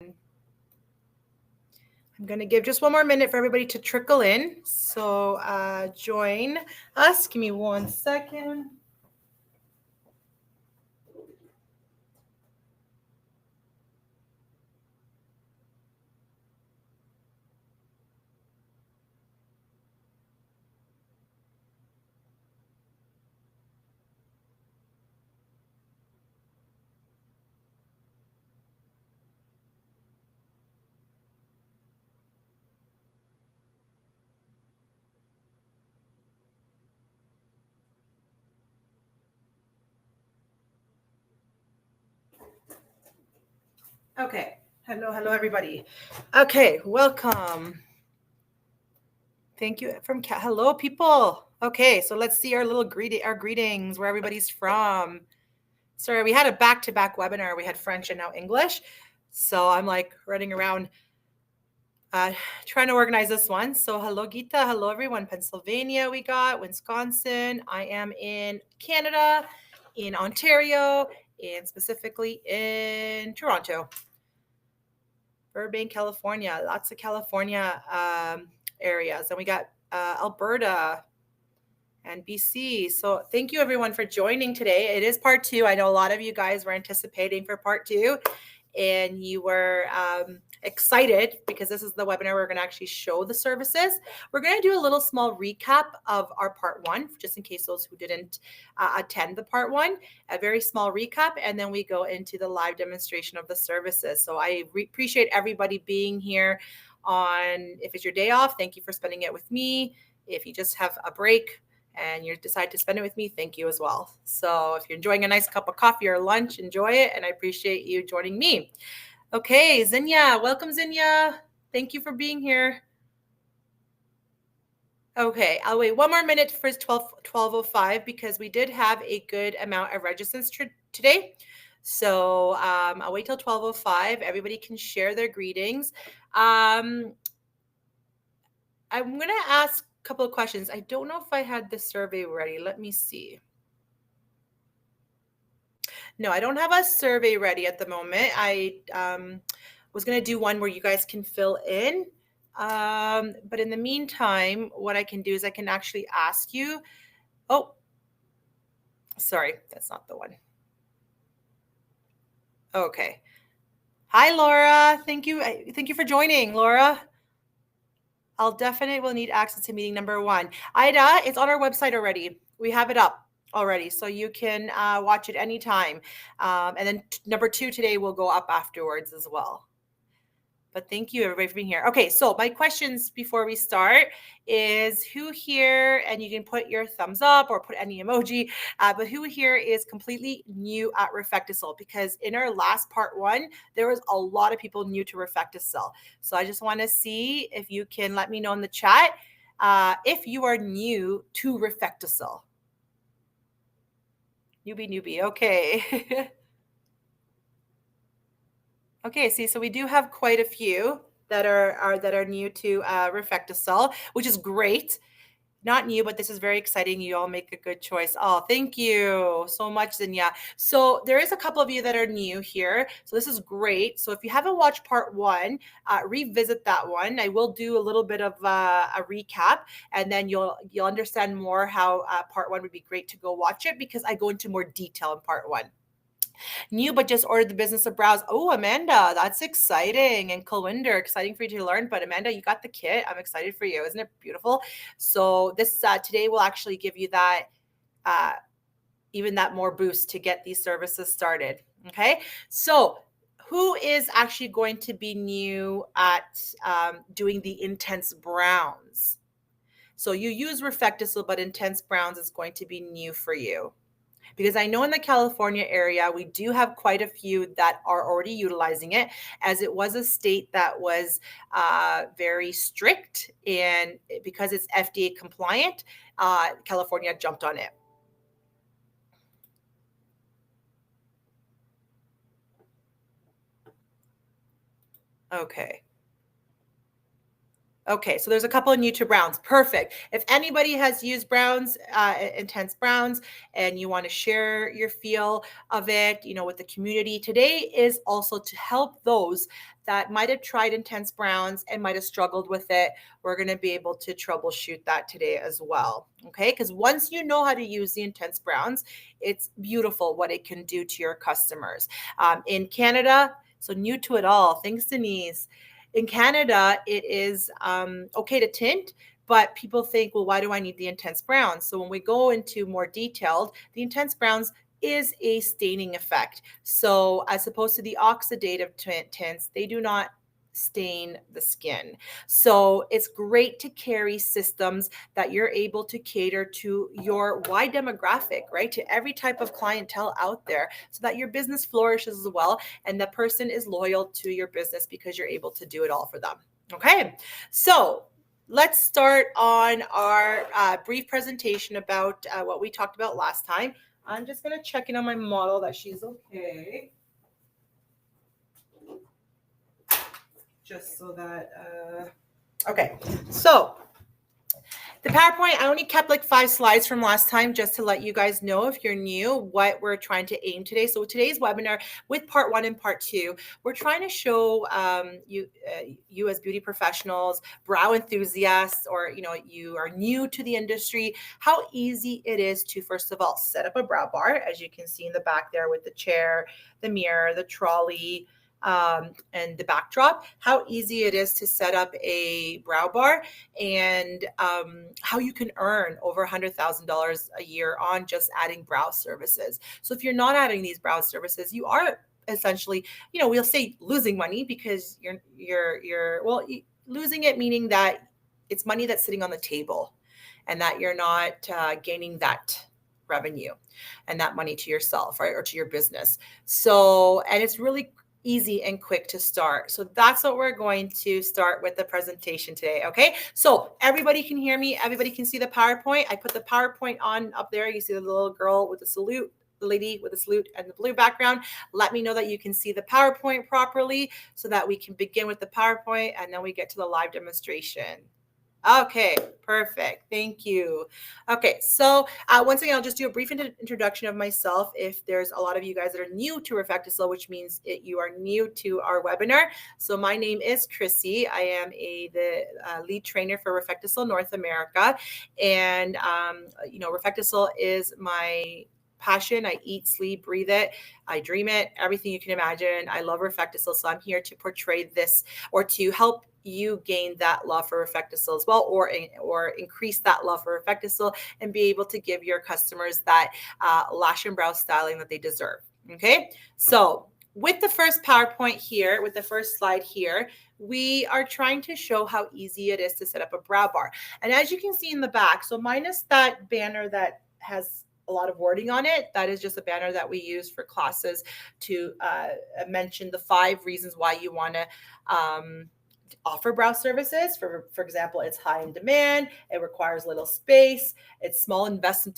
I'm going to give just one more minute for everybody to trickle in. So join us. Give me 1 second. Okay. Hello, everybody. Okay, welcome. Thank you hello, people. Okay, so let's see our little greetings, where everybody's from. Sorry, we had a back-to-back webinar. We had French and now English. So I'm like running around trying to organize this one. So hello, Gita. Hello, everyone. Pennsylvania, we got Wisconsin. I am in Canada, in Ontario, and specifically in Toronto. Burbank, California. Lots of California areas. And we got Alberta and BC. So thank you, everyone, for joining today. It is part 2. I know a lot of you guys were anticipating for part 2, and you were excited because this is the webinar where we're going to actually show the services. We're going to do a little small recap of our part 1, just in case those who didn't attend the part 1, a very small recap, and then we go into the live demonstration of the services. So I appreciate everybody being here on, if it's your day off, thank you for spending it with me. If you just have a break and you decide to spend it with me, thank you as well. So if you're enjoying a nice cup of coffee or lunch, enjoy it, and I appreciate you joining me. Okay, Zinnia, welcome, Zinnia. Thank you for being here. Okay, I'll wait one more minute for 12:05 because we did have a good amount of registrants today. So I'll wait till 12:05. Everybody can share their greetings. I'm going to ask a couple of questions. I don't know if I had the survey ready. Let me see. No, I don't have a survey ready at the moment. I was going to do one where you guys can fill in. But in the meantime, what I can do is I can actually ask you. Oh, sorry, that's not the one. Okay. Hi, Laura. Thank you. Thank you for joining, Laura. I'll definitely will need access to meeting number 1. Ida, it's on our website already. We have it up already, so you can watch it anytime. And then number 2 today will go up afterwards as well. But thank you, everybody, for being here. Okay, so my questions before we start is who here, and you can put your thumbs up or put any emoji, but who here is completely new at Refectisol? Because in our last part 1, there was a lot of people new to Refectisol. So I just want to see if you can let me know in the chat if you are new to Refectisol. Newbie. Okay. Okay, see, so we do have quite a few that are new to Refectisol, which is great. Not new, but this is very exciting. You all make a good choice. Oh, thank you so much, Zinnia. So there is a couple of you that are new here. So this is great. So if you haven't watched part 1, revisit that one. I will do a little bit of a recap, and then you'll understand more how part 1 would be great to go watch it because I go into more detail in part 1. New, but just ordered the business of browse. Oh, Amanda, that's exciting. And Kulwinder, exciting for you to learn. But Amanda, you got the kit. I'm excited for you. Isn't it beautiful? So this today will actually give you that, even that more boost to get these services started. Okay. So who is actually going to be new at doing the intense browns? So you use Refectisol, but intense browns is going to be new for you. Because I know in the California area, we do have quite a few that are already utilizing it, as it was a state that was very strict. And because it's FDA compliant, California jumped on it. Okay. Okay, so there's a couple of new to Browns. Perfect. If anybody has used Browns, Intense Browns, and you want to share your feel of it, with the community, today is also to help those that might have tried Intense Browns and might have struggled with it. We're going to be able to troubleshoot that today as well. Okay, because once you know how to use the Intense Browns, it's beautiful what it can do to your customers. In Canada, so new to it all. Thanks, Denise. In Canada, it is okay to tint, but people think, well, why do I need the Intense Browns? So when we go into more detailed, the Intense Browns is a staining effect. So as opposed to the oxidative tints, they do not stain the skin. So it's great to carry systems that you're able to cater to your wide demographic, right? To every type of clientele out there so that your business flourishes as well and the person is loyal to your business because you're able to do it all for them. Okay, so let's start on our brief presentation about what we talked about last time. I'm just going to check in on my model that she's okay. Just so that, okay. So the PowerPoint, I only kept like 5 slides from last time just to let you guys know, if you're new, what we're trying to aim today. So today's webinar with part 1 and part 2, we're trying to show you as beauty professionals, brow enthusiasts, or you are new to the industry, how easy it is to, first of all, set up a brow bar, as you can see in the back there with the chair, the mirror, the trolley, and the backdrop, how easy it is to set up a brow bar, and how you can earn over $100,000 a year on just adding brow services. So if you're not adding these brow services, you are essentially, we'll say losing money, because you're losing it, meaning that it's money that's sitting on the table and that you're not gaining that revenue and that money to yourself, right, or to your business. So, and it's really easy and quick to start. So that's what we're going to start with the presentation today. Okay. So everybody can hear me. Everybody can see the PowerPoint. I put the PowerPoint on up there. You see the little girl with the salute, the lady with the salute and the blue background. Let me know that you can see the PowerPoint properly so that we can begin with the PowerPoint and then we get to the live demonstration. Okay, perfect. Thank you. Okay, so once again, I'll just do a brief introduction of myself. If there's a lot of you guys that are new to Refectisol, which means you are new to our webinar. So my name is Chrissy. I am the lead trainer for Refectisol North America. And, Refectisol is my passion. I eat, sleep, breathe it. I dream it, everything you can imagine. I love Refectisol. So I'm here to portray this, or to help you gain that love for Refectisol as well, or increase that love for Refectisol and be able to give your customers that lash and brow styling that they deserve. Okay, so with the first PowerPoint here, with the first slide here, we are trying to show how easy it is to set up a brow bar. And as you can see in the back, so minus that banner that has a lot of wording on it, that is just a banner that we use for classes to mention the 5 reasons why you want to offer brow services. For example, it's high in demand, it requires little space, it's small investment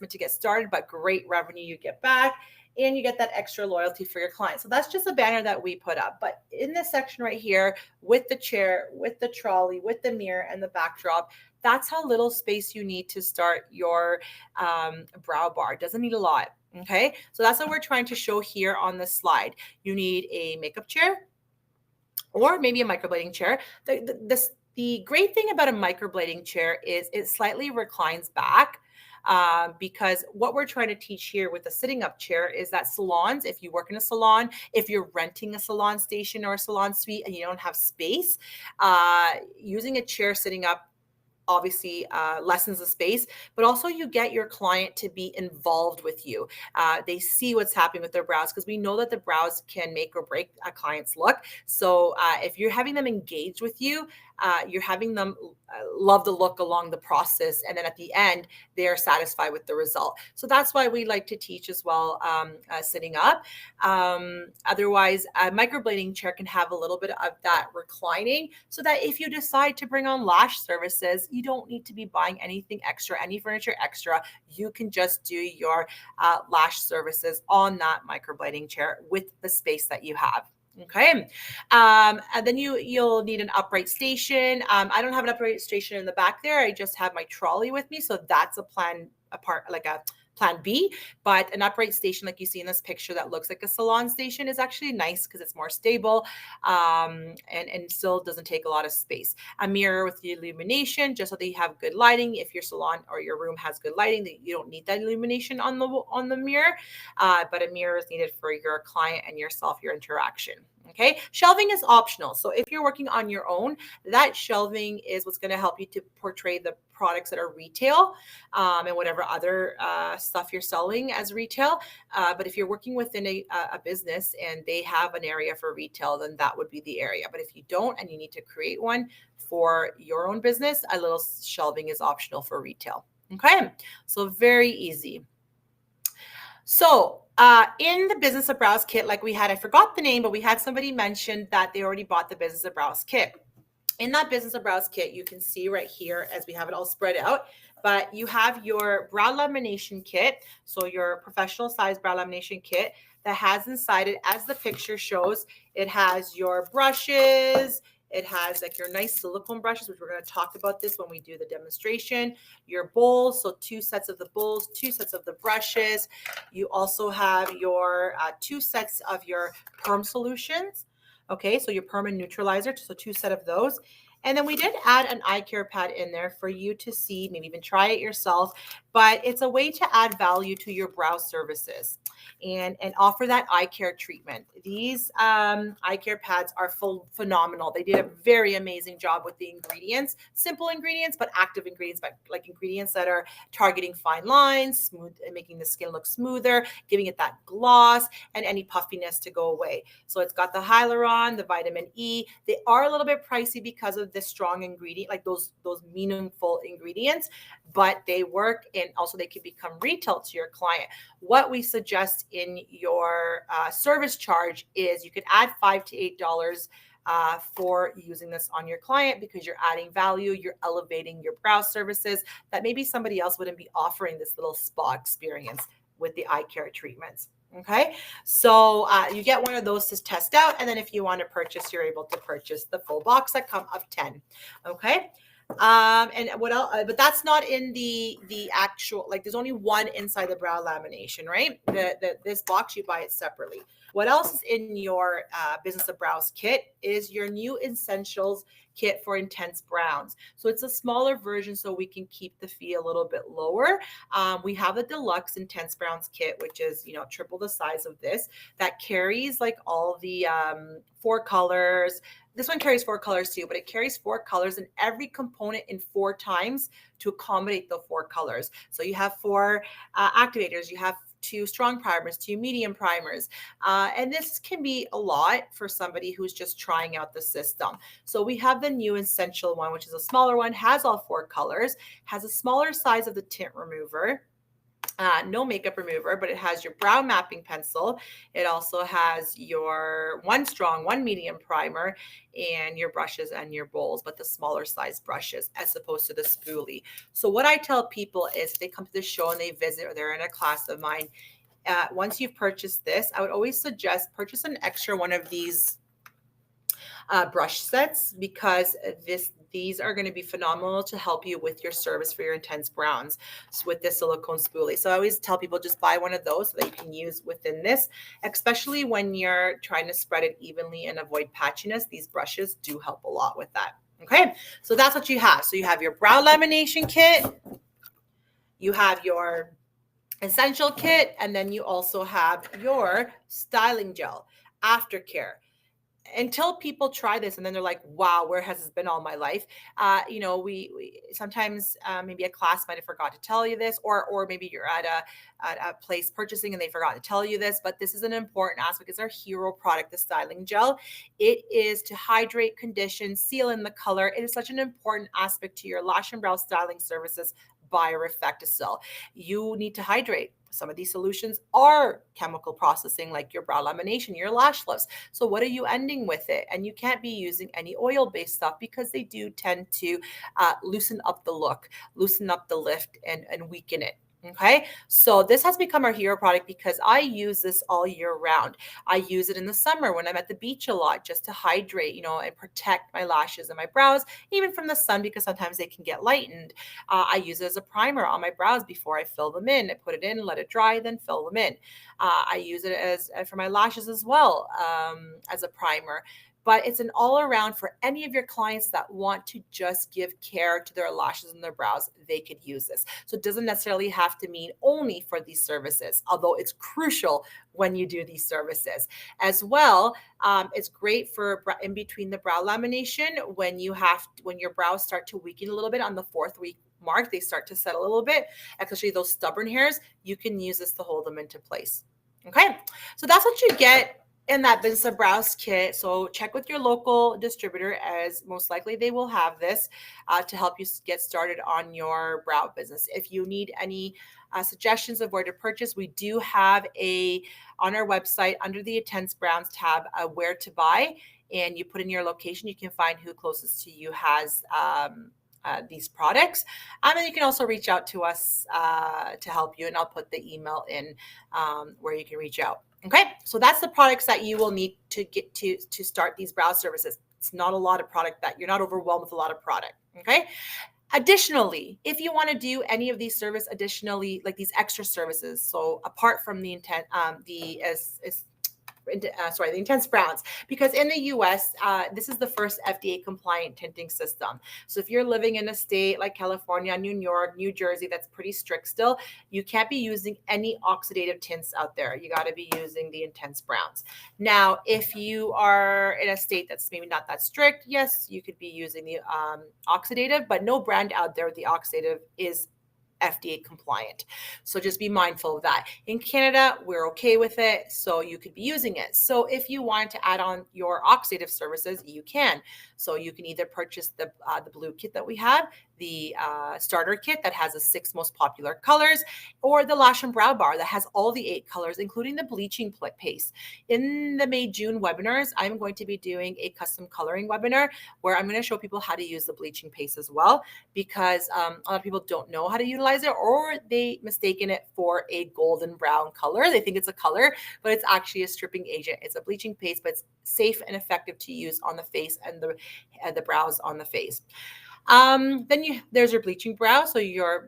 to get started, but great revenue you get back, and you get that extra loyalty for your clients. So that's just a banner that we put up. But in this section right here, with the chair, with the trolley, with the mirror and the backdrop, that's how little space you need to start your brow bar. It doesn't need a lot. Okay, so that's what we're trying to show here on this slide. You need a makeup chair, or maybe a microblading chair. The great thing about a microblading chair is it slightly reclines back, because what we're trying to teach here with the sitting up chair is that salons, if you work in a salon, if you're renting a salon station or a salon suite and you don't have space, using a chair sitting up obviously lessens the space, but also you get your client to be involved with you. They see what's happening with their brows, because we know that the brows can make or break a client's look. So if you're having them engaged with you, you're having them love the look along the process, and then at the end they are satisfied with the result. So that's why we like to teach as well, sitting up. Otherwise, a microblading chair can have a little bit of that reclining, so that if you decide to bring on lash services, you don't need to be buying anything extra, any furniture extra. You can just do your lash services on that microblading chair with the space that you have. Okay. And then you'll need an upright station. I don't have an upright station in the back there. I just have my trolley with me. So that's a plan B, but an upright station like you see in this picture that looks like a salon station is actually nice because it's more stable, and still doesn't take a lot of space. A mirror with the illumination, just so that you have good lighting. If your salon or your room has good lighting, that you don't need that illumination on the mirror, but a mirror is needed for your client and yourself, your interaction. Okay, shelving is optional. So if you're working on your own, that shelving is what's going to help you to portray the products that are retail, and whatever other stuff you're selling as retail. But if you're working within a business and they have an area for retail, then that would be the area. But if you don't and you need to create one for your own business, a little shelving is optional for retail. Okay, so very easy. So in the Business of Brows kit, like we had, I forgot the name, but we had somebody mention that they already bought the Business of Brows kit. In that Business of Brows kit, you can see right here as we have it all spread out, but you have your brow lamination kit. So your professional size brow lamination kit that has inside it, as the picture shows, it has your brushes. It has like your nice silicone brushes, which we're going to talk about this when we do the demonstration. Your bowls, so 2 sets of the bowls, 2 sets of the brushes. You also have your 2 sets of your perm solutions. Okay, so your perm and neutralizer, so 2 sets of those. And then we did add an eye care pad in there for you to see, maybe even try it yourself, but it's a way to add value to your brow services and offer that eye care treatment. These eye care pads are phenomenal. They did a very amazing job with the ingredients, simple ingredients, but active ingredients, but like ingredients that are targeting fine lines, smooth, and making the skin look smoother, giving it that gloss and any puffiness to go away. So it's got the hyaluron, the vitamin E. They are a little bit pricey because of this strong ingredient, like those meaningful ingredients, but they work, and also they can become retail to your client. What we suggest in your service charge is you could add $5 to $8 for using this on your client, because you're adding value, you're elevating your brow services that maybe somebody else wouldn't be offering this little spa experience with the eye care treatments. Okay, so you get one of those to test out, and then if you want to purchase, you're able to purchase the full box that come of 10. Okay. And what else? But that's not in the actual, like there's only one inside the brow lamination, right? This box, you buy it separately. What else is in your Business of Brows kit is your new essentials kit for intense browns. So it's a smaller version, so we can keep the fee a little bit lower. We have the deluxe intense browns kit, which is, triple the size of this, that carries like all the 4 colors. This one carries 4 colors too, but it carries 4 colors and every component in 4 times to accommodate the 4 colors. So you have 4 activators, you have 2 strong primers, 2 medium primers. And this can be a lot for somebody who's just trying out the system. So we have the new essential one, which is a smaller one, has all 4 colors, has a smaller size of the tint remover. No makeup remover, but it has your brow mapping pencil. It also has your 1 strong, 1 medium primer, and your brushes and your bowls, but the smaller size brushes as opposed to the spoolie. So what I tell people is, if they come to the show and they visit, or they're in a class of mine, once you've purchased this, I would always suggest purchase an extra one of these brush sets, because these are going to be phenomenal to help you with your service for your intense browns with this silicone spoolie. So I always tell people, just buy one of those so that you can use within this, especially when you're trying to spread it evenly and avoid patchiness. These brushes do help a lot with that. Okay, so that's what you have. So you have your brow lamination kit, you have your essential kit, and then you also have your styling gel, aftercare. Until people try this and then they're like, wow, where has this been all my life? We sometimes maybe a class might have forgot to tell you this, or maybe you're at a place purchasing and they forgot to tell you this, but this is an important aspect. It's our hero product, the styling gel. It is to hydrate, condition, seal in the color. It is such an important aspect to your lash and brow styling services by Refecticil. You need to hydrate. Some of these solutions are chemical processing, like your brow lamination, your lash lifts. So what are you ending with it? And you can't be using any oil-based stuff, because they do tend to loosen up the look, loosen up the lift, and weaken it. Okay, so this has become our hero product because I use this all year round. I use it in the summer when I'm at the beach a lot just to hydrate, and protect my lashes and my brows, even from the sun because sometimes they can get lightened. I use it as a primer on my brows before I fill them in. I put it in, let it dry, then fill them in. I use it as for my lashes as well, as a primer, but it's an all around for any of your clients that want to just give care to their lashes and their brows. They could use this. So it doesn't necessarily have to mean only for these services, although it's crucial when you do these services as well. It's great for in between the brow lamination when your brows start to weaken a little bit on the 4th week mark, they start to settle a little bit, especially those stubborn hairs. You can use this to hold them into place. Okay, so that's what you get in that Vincent Brows kit. So check with your local distributor, as most likely they will have this to help you get started on your brow business. If you need any suggestions of where to purchase, we do have on our website under the Intense Browns tab, where to buy, and you put in your location, you can find who closest to you has these products. And you can also reach out to us to help you, and I'll put the email in where you can reach out. Okay, so that's the products that you will need to get to start these brow services. It's not a lot of product, that you're not overwhelmed with a lot of product. Okay. Additionally, if you want to do any of these additionally, like these extra services, so apart from the intent, the Intense Browns, because in the US, this is the first FDA compliant tinting system. So if you're living in a state like California, New York, New Jersey, that's pretty strict still, you can't be using any oxidative tints out there. You got to be using the Intense Browns. Now, if you are in a state that's maybe not that strict, yes, you could be using the oxidative, but no brand out there with the oxidative is FDA compliant. So just be mindful of that. In Canada, we're okay with it, so you could be using it. So if you want to add on your oxidative services, you can. So you can either purchase the blue kit that we have, the starter kit that has the 6 most popular colors, or the Lash and Brow Bar that has all the 8 colors, including the bleaching paste. In the May-June webinars, I'm going to be doing a custom coloring webinar where I'm going to show people how to use the bleaching paste as well, because a lot of people don't know how to utilize it, or they mistaken it for a golden brown color. They think it's a color, but it's actually a stripping agent. It's a bleaching paste, but it's safe and effective to use on the face and the brows on the face. There's your bleaching brow, so your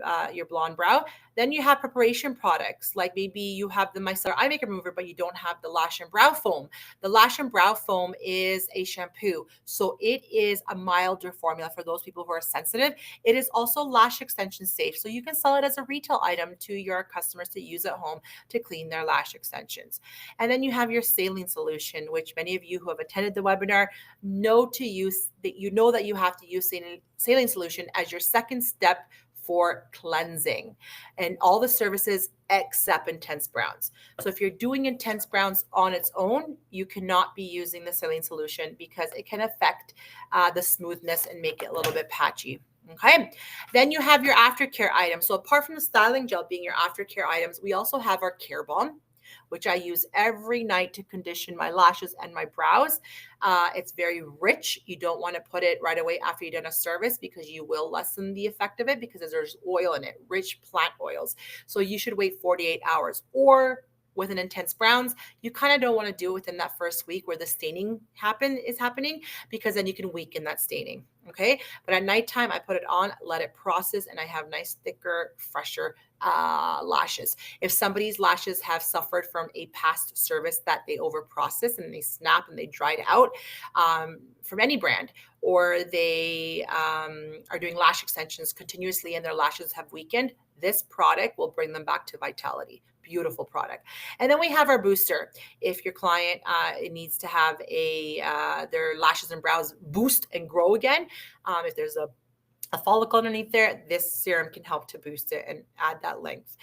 blonde brow. Then you have preparation products, like maybe you have the micellar eye makeup remover, but you don't have the Lash and Brow Foam. The Lash and Brow Foam is a shampoo, so it is a milder formula for those people who are sensitive. It is also lash extension safe, so you can sell it as a retail item to your customers to use at home to clean their lash extensions. And then you have your saline solution, which many of you who have attended the webinar know to use, that you have to use saline solution as your second step for cleansing and all the services except Intense Browns. So if you're doing Intense Browns on its own, you cannot be using the saline solution because it can affect the smoothness and make it a little bit patchy. Okay, then you have your aftercare items. So apart from the styling gel being your aftercare items, we also have our Care Balm, which I use every night to condition my lashes and my brows. It's very rich. You don't want to put it right away after you've done a service because you will lessen the effect of it because there's oil in it, rich plant oils. So you should wait 48 hours. Or with an Intense Browns, you kind of don't want to do it within that first week where the staining is happening, because then you can weaken that staining. Okay, but at nighttime I put it on, let it process, and I have nice, thicker, fresher lashes. If somebody's lashes have suffered from a past service that they over process and they snap and they dried out from any brand, or they are doing lash extensions continuously and their lashes have weakened, this product will bring them back to vitality. Beautiful product. And then we have our booster. If your client needs to have their lashes and brows boost and grow again, if there's a follicle underneath there, this serum can help to boost it and add that length.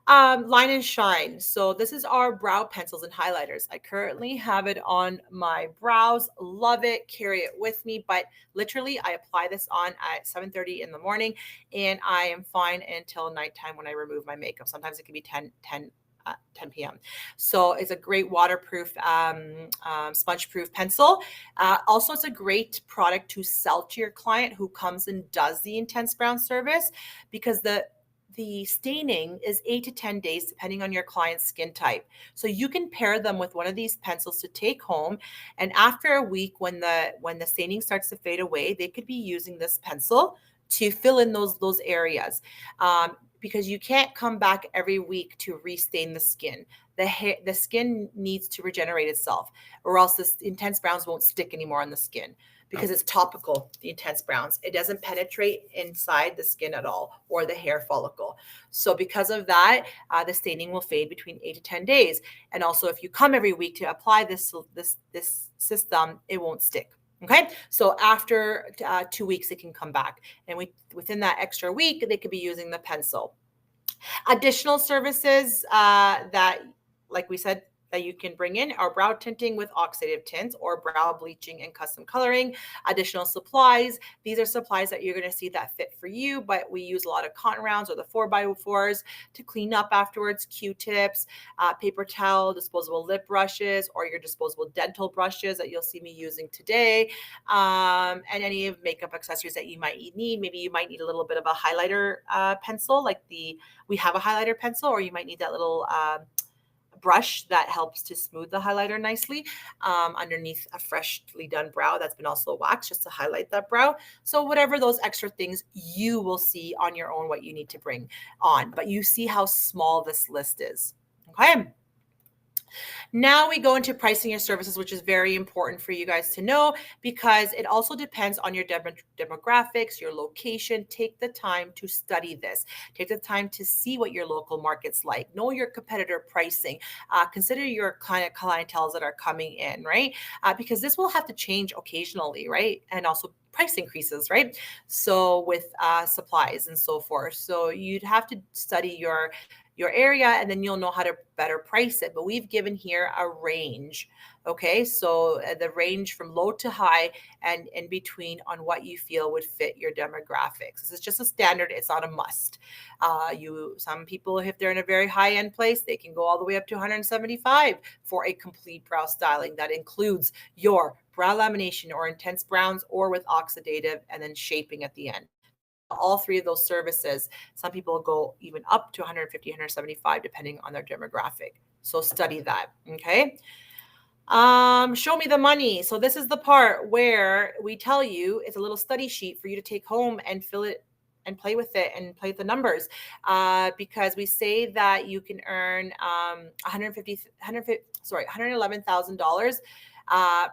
Line and Shine. So this is our brow pencils and highlighters. I currently have it on my brows. Love it. Carry it with me. But literally, I apply this on at 7:30 in the morning, and I am fine until nighttime when I remove my makeup. Sometimes it can be 10 p.m. So it's a great waterproof, sponge-proof pencil. Also, it's a great product to sell to your client who comes and does the Intense Brown service, because the the staining is 8 to 10 days depending on your client's skin type. So you can pair them with one of these pencils to take home, and after a week when the staining starts to fade away, they could be using this pencil to fill in those areas. Because you can't come back every week to restain the skin. The skin needs to regenerate itself, or else this intense browns won't stick anymore on the skin, because it's topical, the intense browns. It doesn't penetrate inside the skin at all, or the hair follicle. So because of that, the staining will fade between 8 to 10 days. And also, if you come every week to apply this system, it won't stick. Okay, so after 2 weeks, it can come back. And within that extra week, they could be using the pencil. Additional services that, like we said, that you can bring in are brow tinting with oxidative tints, or brow bleaching and custom coloring. Additional supplies. These are supplies that you're going to see that fit for you, but we use a lot of cotton rounds or the 4x4s to clean up afterwards, Q-tips, paper towel, disposable lip brushes, or your disposable dental brushes that you'll see me using today, and any of makeup accessories that you might need. Maybe you might need a little bit of a highlighter pencil, like we have a highlighter pencil, or you might need that little brush that helps to smooth the highlighter nicely underneath a freshly done brow that's been also waxed, just to highlight that brow. So whatever those extra things, you will see on your own what you need to bring on. But you see how small this list is. Okay. Now we go into pricing your services, which is very important for you guys to know, because it also depends on your demographics, your location. Take the time to study this. Take the time to see what your local market's like. Know your competitor pricing. Consider your kind of clientele that are coming in, right? Because this will have to change occasionally, right? And also price increases, right? So with supplies and so forth. So you'd have to study your area, and then you'll know how to better price it. But we've given here a range. Okay, so the range from low to high and in between on what you feel would fit your demographics. This is just a standard. It's not a must. Some people, if they're in a very high end place, they can go all the way up to 175 for a complete brow styling that includes your brow lamination or intense browns, or with oxidative, and then shaping at the end. All three of those services, some people go even up to 150, 175, depending on their demographic. So study that. Okay. Show me the money. So this is the part where we tell you, it's a little study sheet for you to take home and fill it and play with it and play with the numbers, because we say that you can earn $111,000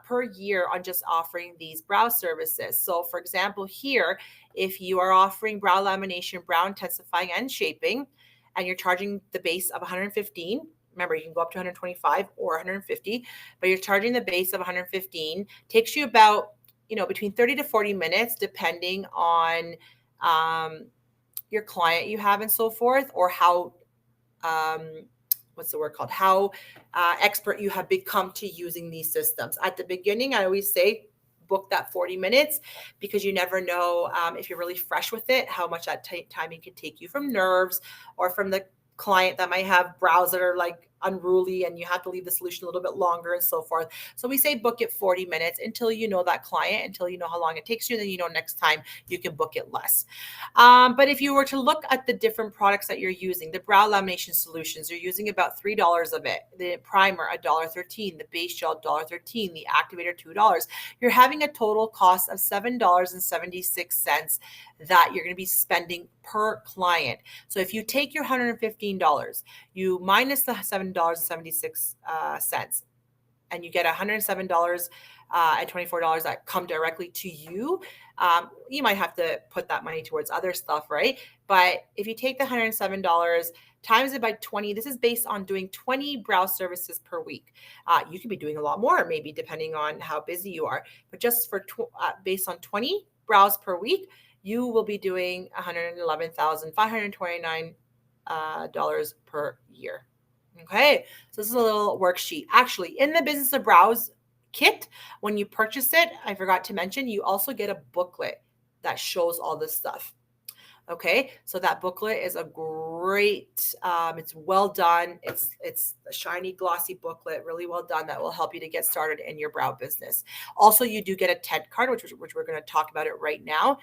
per year on just offering these brow services. So for example, here, if you are offering brow lamination, brow intensifying, and shaping, and you're charging the base of 115, remember you can go up to 125 or 150, but you're charging the base of 115, takes you about, between 30 to 40 minutes, depending on your client you have and so forth, or how how expert you have become to using these systems. At the beginning, I always say book that 40 minutes, because you never know, if you're really fresh with it, how much that timing can take you from nerves, or from the client that might have brows that are like unruly and you have to leave the solution a little bit longer and so forth. So we say book it 40 minutes until you know that client, until you know how long it takes you. Then next time you can book it less. But if you were to look at the different products that you're using, the brow lamination solutions, you're using about $3 of it. The primer, $1.13. The base gel, $1.13. The activator, $2. You're having a total cost of $7.76 that you're going to be spending per client. So if you take your $115, you minus the $7.76, and you get $107 and $24 that come directly to you. You might have to put that money towards other stuff, right? But if you take the $107 times it by 20, this is based on doing 20 brow services per week. You could be doing a lot more, maybe, depending on how busy you are. But just for based on 20 brows per week, you will be doing $111,529 per year. Okay, so this is a little worksheet. Actually, in the Business of Brows kit, when you purchase it, I forgot to mention, you also get a booklet that shows all this stuff. Okay, so that booklet is a great. It's well done. It's a shiny, glossy booklet, really well done, that will help you to get started in your brow business. Also, you do get a tent card, which we're going to talk about it right now.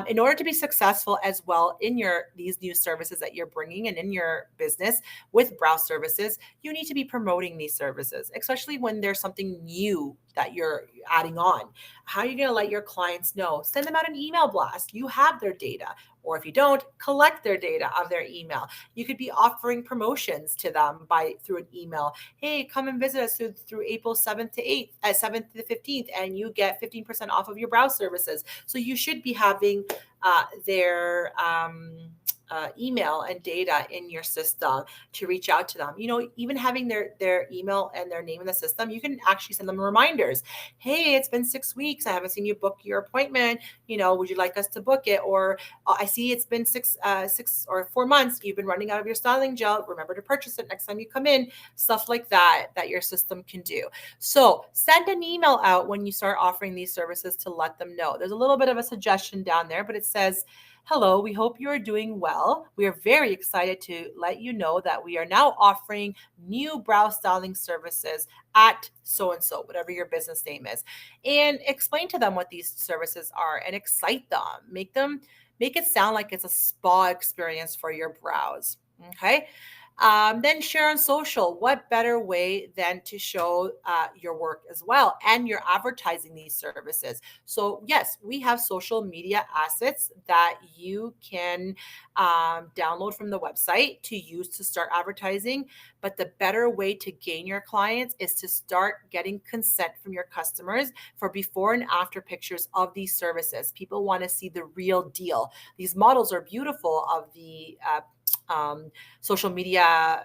In order to be successful as well in these new services that you're bringing and in your business with brow services, you need to be promoting these services, especially when there's something new that you're adding on. How are you going to let your clients know? Send them out an email blast. You have their data. Or if you don't, collect their data of their email. You could be offering promotions to them through an email. Hey, come and visit us through April 7th to 8th, 7th to the 15th, and you get 15% off of your brow services. So you should be having their email and data in your system to reach out to them. Even having their email and their name in the system, you can actually send them reminders. Hey, it's been 6 weeks. I haven't seen you book your appointment. Would you like us to book it? Or I see it's been 6 or 4 months. You've been running out of your styling gel. Remember to purchase it next time you come in. Stuff like that your system can do. So send an email out when you start offering these services to let them know. There's a little bit of a suggestion down there, but it says, hello, we hope you are doing well. We are very excited to let you know that we are now offering new brow styling services at so-and-so, whatever your business name is. And explain to them what these services are and excite them. Make it sound like it's a spa experience for your brows. Okay. Then share on social. What better way than to show your work as well, and you're advertising these services. So yes, we have social media assets that you can download from the website to use to start advertising. But the better way to gain your clients is to start getting consent from your customers for before and after pictures of these services. People want to see the real deal. These models are beautiful of the social media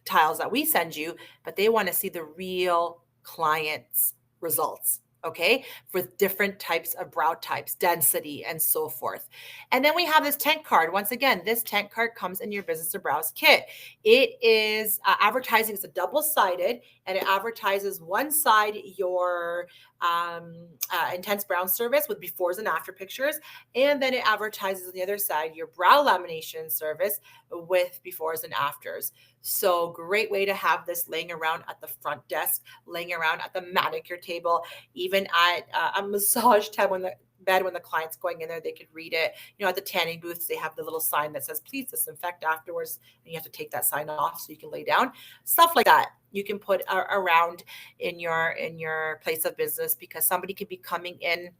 tiles that we send you, but they want to see the real client's results. Okay, for different types of brow types, density, and so forth. And then we have this tent card. Once again, this tent card comes in your Business to Brows kit. It is advertising. It's a double-sided, and it advertises one side your intense brown service with befores and after pictures, and then it advertises on the other side your brow lamination service with befores and afters. So great way to have this laying around at the front desk, laying around at the manicure table, even at a massage tab when the client's going in there, they could read it. At the tanning booths, they have the little sign that says, please disinfect afterwards. And you have to take that sign off so you can lay down. Stuff like that you can put around in your place of business, because somebody could be coming in.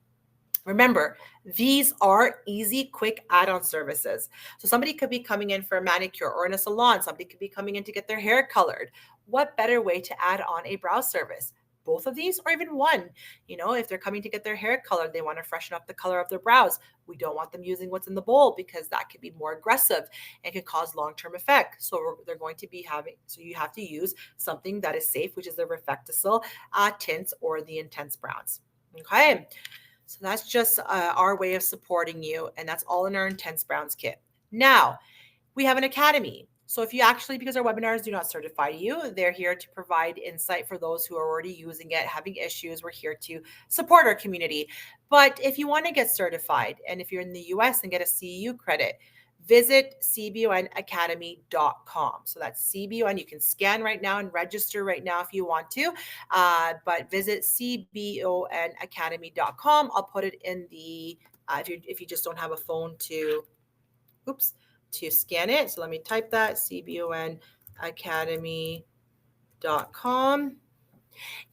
Remember, these are easy, quick add-on services. So somebody could be coming in for a manicure, or in a salon. Somebody could be coming in to get their hair colored. What better way to add on a brow service? Both of these, or even one. If they're coming to get their hair colored, they want to freshen up the color of their brows. We don't want them using what's in the bowl, because that could be more aggressive and can cause long-term effect. So they're going to be so you have to use something that is safe, which is the Reflecticil tints or the Intense Browns. Okay. So that's just our way of supporting you, and that's all in our Intense Browns kit. Now, we have an academy. So if you because our webinars do not certify you, they're here to provide insight for those who are already using it, having issues. We're here to support our community. But if you want to get certified, and if you're in the US and get a CEU credit, visit cbonacademy.com. So that's CBON. You can scan right now and register right now if you want to, but visit cbonacademy.com. I'll put it in the, if you just don't have a phone to scan it. So let me type that, cbonacademy.com.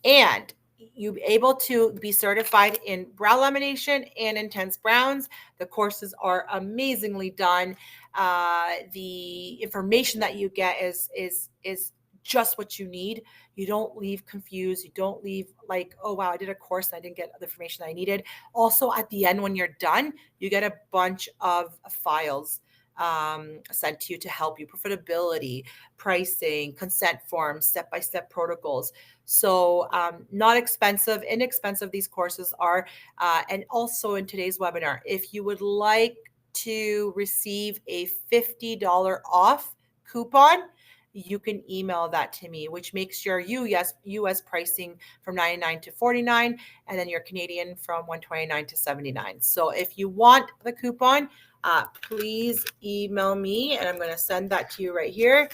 And you'll be able to be certified in brow lamination and intense browns. The courses are amazingly done. The information that you get is just what you need. You don't leave confused. You don't leave like, oh, wow, I did a course and I didn't get the information I needed. Also, at the end, when you're done, you get a bunch of files sent to you to help you: profitability, pricing, consent forms, step-by-step protocols. So not expensive, inexpensive these courses are. And also in today's webinar, if you would like to receive a $50 off coupon, you can email that to me, which makes your US pricing from 99 to 49, and then your Canadian from 129 to 79. So if you want the coupon, please email me, and I'm going to send that to you right here.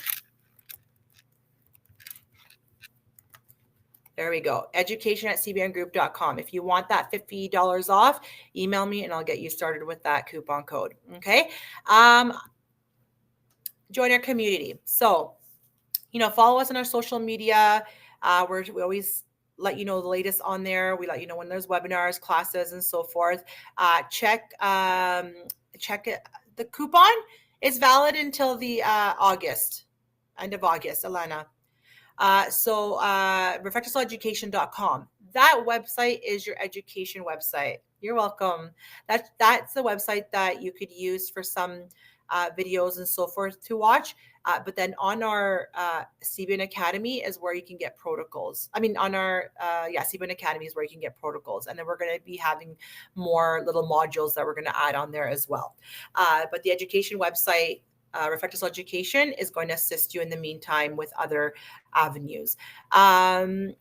There we go. education@cbngroup.com. If you want that $50 off, email me and I'll get you started with that coupon code. Okay. Join our community. So, follow us on our social media. We always let you know the latest on there. We let you know when there's webinars, classes, and so forth. Check it. The coupon is valid until the end of August, Alana. Reflectosoleducation.com. That website is your education website. You're welcome. That's the website that you could use for some videos and so forth to watch. But then on our CBN Academy is where you can get protocols. On our CBN Academy is where you can get protocols. And then we're going to be having more little modules that we're going to add on there as well. But the education website, Reflectosol Education, is going to assist you in the meantime with other avenues. And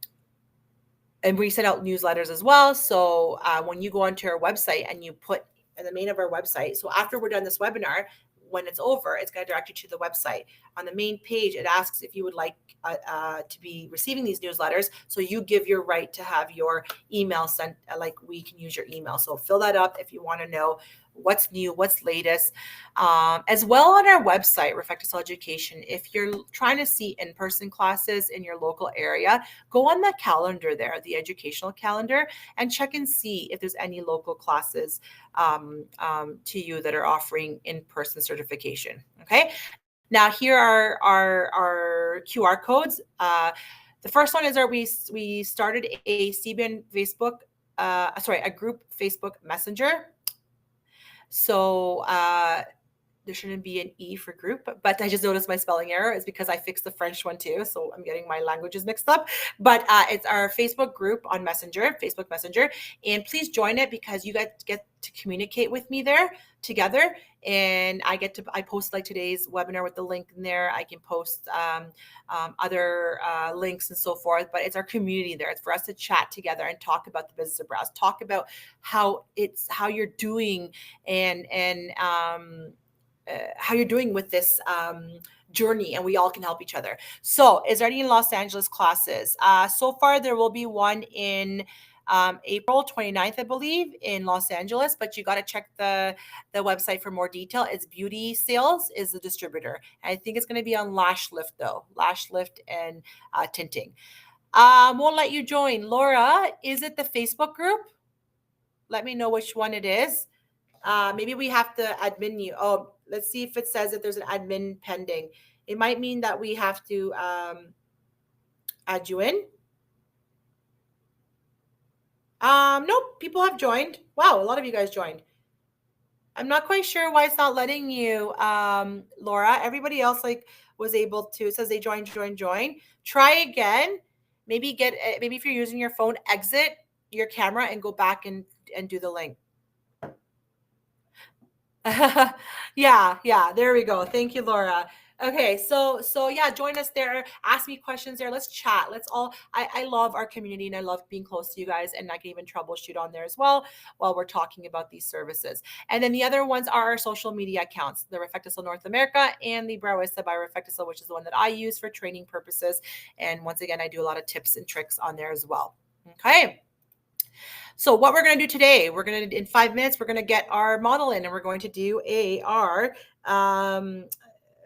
we send out newsletters as well. So when you go onto our website and you put in the main of our website, so after we're done this webinar, when it's over, it's going to direct you to the website. On the main page, it asks if you would like to be receiving these newsletters. So you give your right to have your email sent, like we can use your email. So fill that up if you want to know what's new, what's latest. As well on our website, Reflectosol Education, if you're trying to see in-person classes in your local area, go on the calendar there, the educational calendar, and check and see if there's any local classes to you that are offering in-person certification. Okay. Now here are our QR codes. The first one is we started a CBN Facebook, a group Facebook Messenger. So there shouldn't be an E for group, but I just noticed my spelling error is because I fixed the French one too. So I'm getting my languages mixed up, but it's our Facebook group on Facebook Messenger. And please join it because you get to communicate with me there together. And I post like today's webinar with the link in there. I can post other links and so forth, but it's our community there. It's for us to chat together and talk about the business of Browse, talk about how you're doing and how you're doing with this journey, and we all can help each other. So is there any Los Angeles classes? So far, there will be one in April 29th, I believe, in Los Angeles, but you got to check the website for more detail. It's Beauty Sales is the distributor. I think it's going to be on Lash Lift though, Lash Lift and tinting. Won't let you join. Laura, is it the Facebook group? Let me know which one it is. Maybe we have to admin you. Oh, let's see if it says that there's an admin pending. It might mean that we have to add you in. Nope, people have joined. Wow, a lot of you guys joined. I'm not quite sure why it's not letting you, Laura. Everybody else was able to. It says they joined. Try again. Maybe if you're using your phone, exit your camera and go back and do the link. Yeah, there we go. Thank you, Laura. Okay, so yeah, join us there. Ask me questions there. Let's chat. I love our community and I love being close to you guys, and I can even troubleshoot on there as well while we're talking about these services. And then the other ones are our social media accounts, the Reflectosol North America and the Browista by Reflectosol, which is the one that I use for training purposes. And once again, I do a lot of tips and tricks on there as well. Okay. So what we're going to do today, in 5 minutes, we're going to get our model in and we're going to do our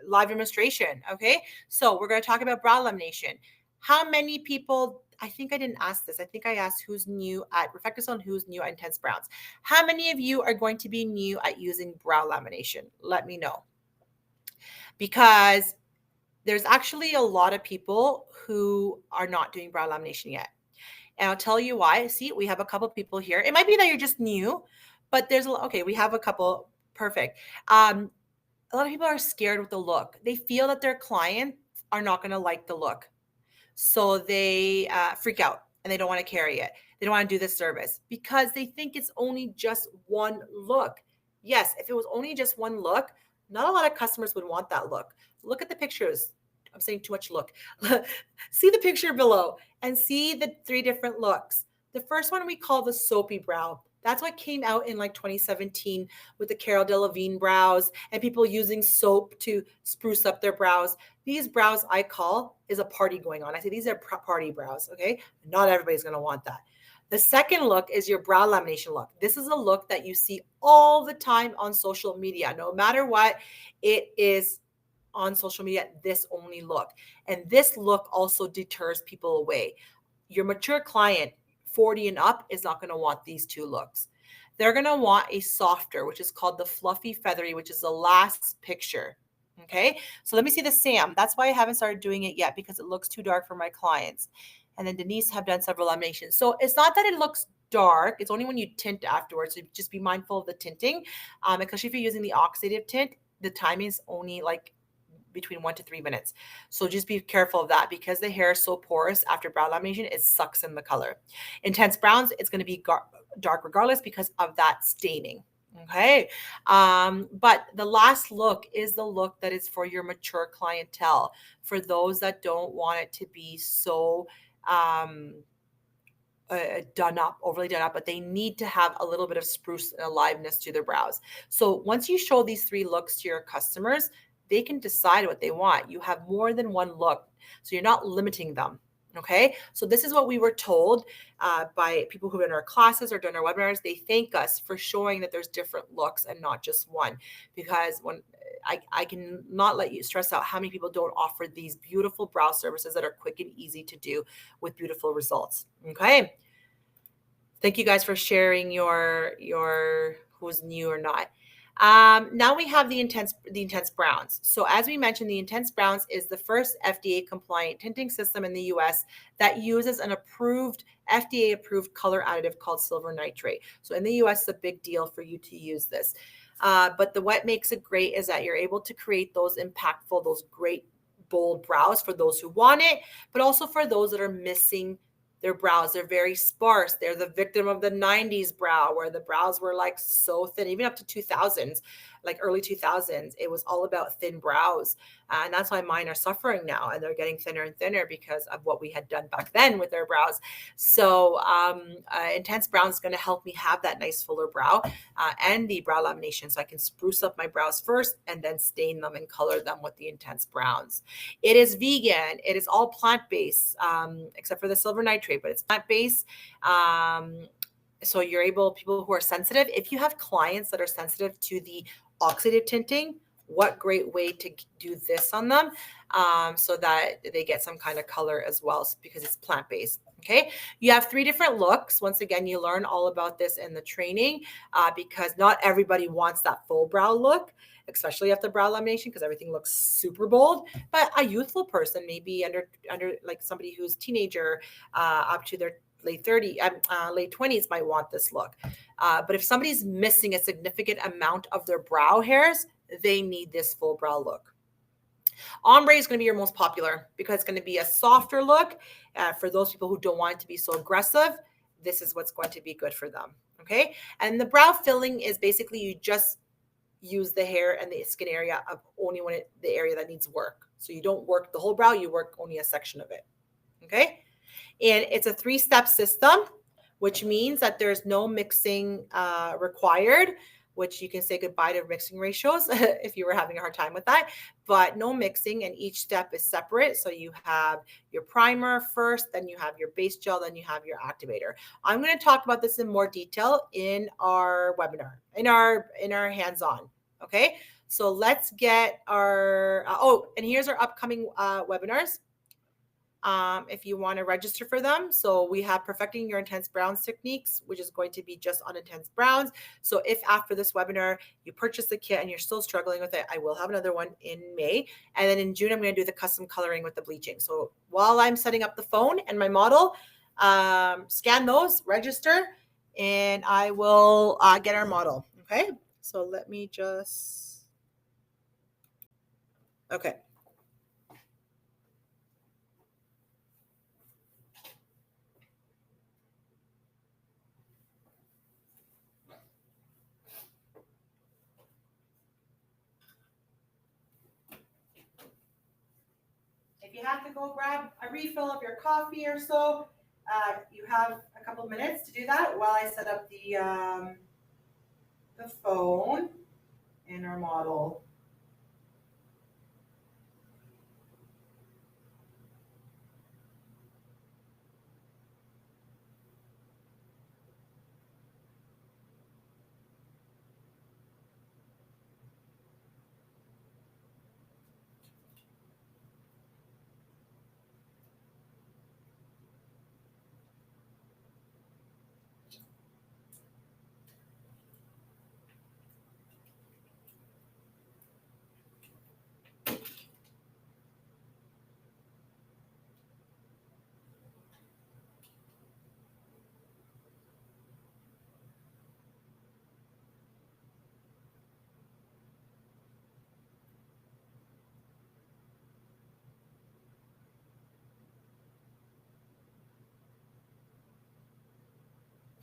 live demonstration. Okay. So we're going to talk about brow lamination. How many people, I think I didn't ask this. I think I asked who's new at Reflectosol and who's new at Intense Browns. How many of you are going to be new at using brow lamination? Let me know. Because there's actually a lot of people who are not doing brow lamination yet. And I'll tell you why. See, we have a couple people here. It might be that you're just new, but we have a couple. Perfect. A lot of people are scared with the look. They feel that their clients are not going to like the look. So they freak out and they don't want to carry it. They don't want to do this service because they think it's only just one look. Yes, if it was only just one look, not a lot of customers would want that look. Look at the pictures. I'm saying too much look. See the picture below and see the 3 different looks. The first one we call the soapy brow. That's what came out in like 2017 with the Carol Delevingne brows and people using soap to spruce up their brows. These brows I call is a party going on. I say these are party brows, okay? Not everybody's going to want that. The second look is your brow lamination look. This is a look that you see all the time on social media. No matter what, it is on social media, this only look. And this look also deters people away. Your mature client, 40 and up, is not going to want these 2 looks. They're going to want a softer, which is called the fluffy feathery, which is the last picture. Okay, so let me see the Sam. That's why I haven't started doing it yet, because it looks too dark for my clients. And then Denise have done several laminations. So it's not that it looks dark. It's only when you tint afterwards. So just be mindful of the tinting. Especially if you're using the oxidative tint, the time is only like between 1 to 3 minutes. So just be careful of that, because the hair is so porous after brow lamination, it sucks in the color. Intense browns, it's going to be dark regardless because of that staining. Okay. But the last look is the look that is for your mature clientele, for those that don't want it to be so done up, overly done up, but they need to have a little bit of spruce and aliveness to their brows. So once you show these 3 looks to your customers, they can decide what they want. You have more than one look, so you're not limiting them. Okay, so this is what we were told by people who have done our classes or done our webinars. They thank us for showing that there's different looks and not just one, because when I can not let you stress out how many people don't offer these beautiful brow services that are quick and easy to do with beautiful results. Okay, thank you guys for sharing your who's new or not. Now we have the intense browns. So as we mentioned, the intense browns is the first FDA compliant tinting system in the US that uses an approved FDA approved color additive called silver nitrate. So in the US, it's a big deal for you to use this. But what makes it great is that you're able to create those impactful, those great bold brows for those who want it, but also for those that are missing their brows. They're very sparse. They're the victim of the 90s brow, where the brows were like so thin, even up to 2000s, like early 2000s. It was all about thin brows. And that's why mine are suffering now. And they're getting thinner and thinner because of what we had done back then with their brows. So Intense Brown is going to help me have that nice fuller brow and the brow lamination. So I can spruce up my brows first and then stain them and color them with the Intense Browns. It is vegan. It is all plant-based, except for the silver nitrate, but it's plant-based. So you're able, people who are sensitive, if you have clients that are sensitive to the oxidative tinting, what great way to do this on them so that they get some kind of color as well, because it's plant-based. Okay, you have 3 different looks. Once again, you learn all about this in the training because not everybody wants that full brow look, especially after brow lamination, because everything looks super bold. But a youthful person, maybe under like somebody who's teenager up to their late 20s might want this look. But if somebody's missing a significant amount of their brow hairs, they need this full brow look. Ombre is going to be your most popular because it's going to be a softer look. For those people who don't want it to be so aggressive, this is what's going to be good for them. Okay. And the brow filling is basically you just use the hair and the skin area of only when the area that needs work. So you don't work the whole brow, you work only a section of it. Okay. And it's a 3-step system, which means that there's no mixing required, which you can say goodbye to mixing ratios if you were having a hard time with that, but no mixing, and each step is separate. So you have your primer first, then you have your base gel, then you have your activator. I'm going to talk about this in more detail in our webinar, in our hands-on. Okay, so let's get our, and here's our upcoming webinars. If you want to register for them. So we have Perfecting Your Intense Browns Techniques, which is going to be just on intense browns. So if after this webinar you purchase the kit and you're still struggling with it, I will have another one in May. And then in June, I'm going to do the custom coloring with the bleaching. So while I'm setting up the phone and my model, scan those, register, and I will get our model. Okay. So let me just, okay. if you have to go grab a refill of your coffee or so, you have a couple minutes to do that while I set up the phone and our model.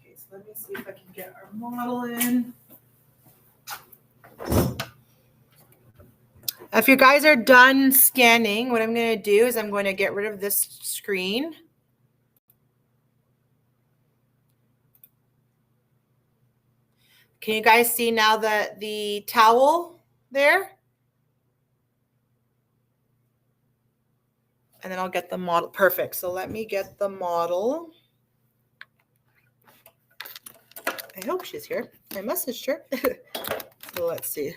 Okay, so let me see if I can get our model in. If you guys are done scanning, what I'm going to do is I'm going to get rid of this screen. Can you guys see now the towel there? And then I'll get the model. Perfect. So let me get the model. I hope she's here. I messaged her. So let's see.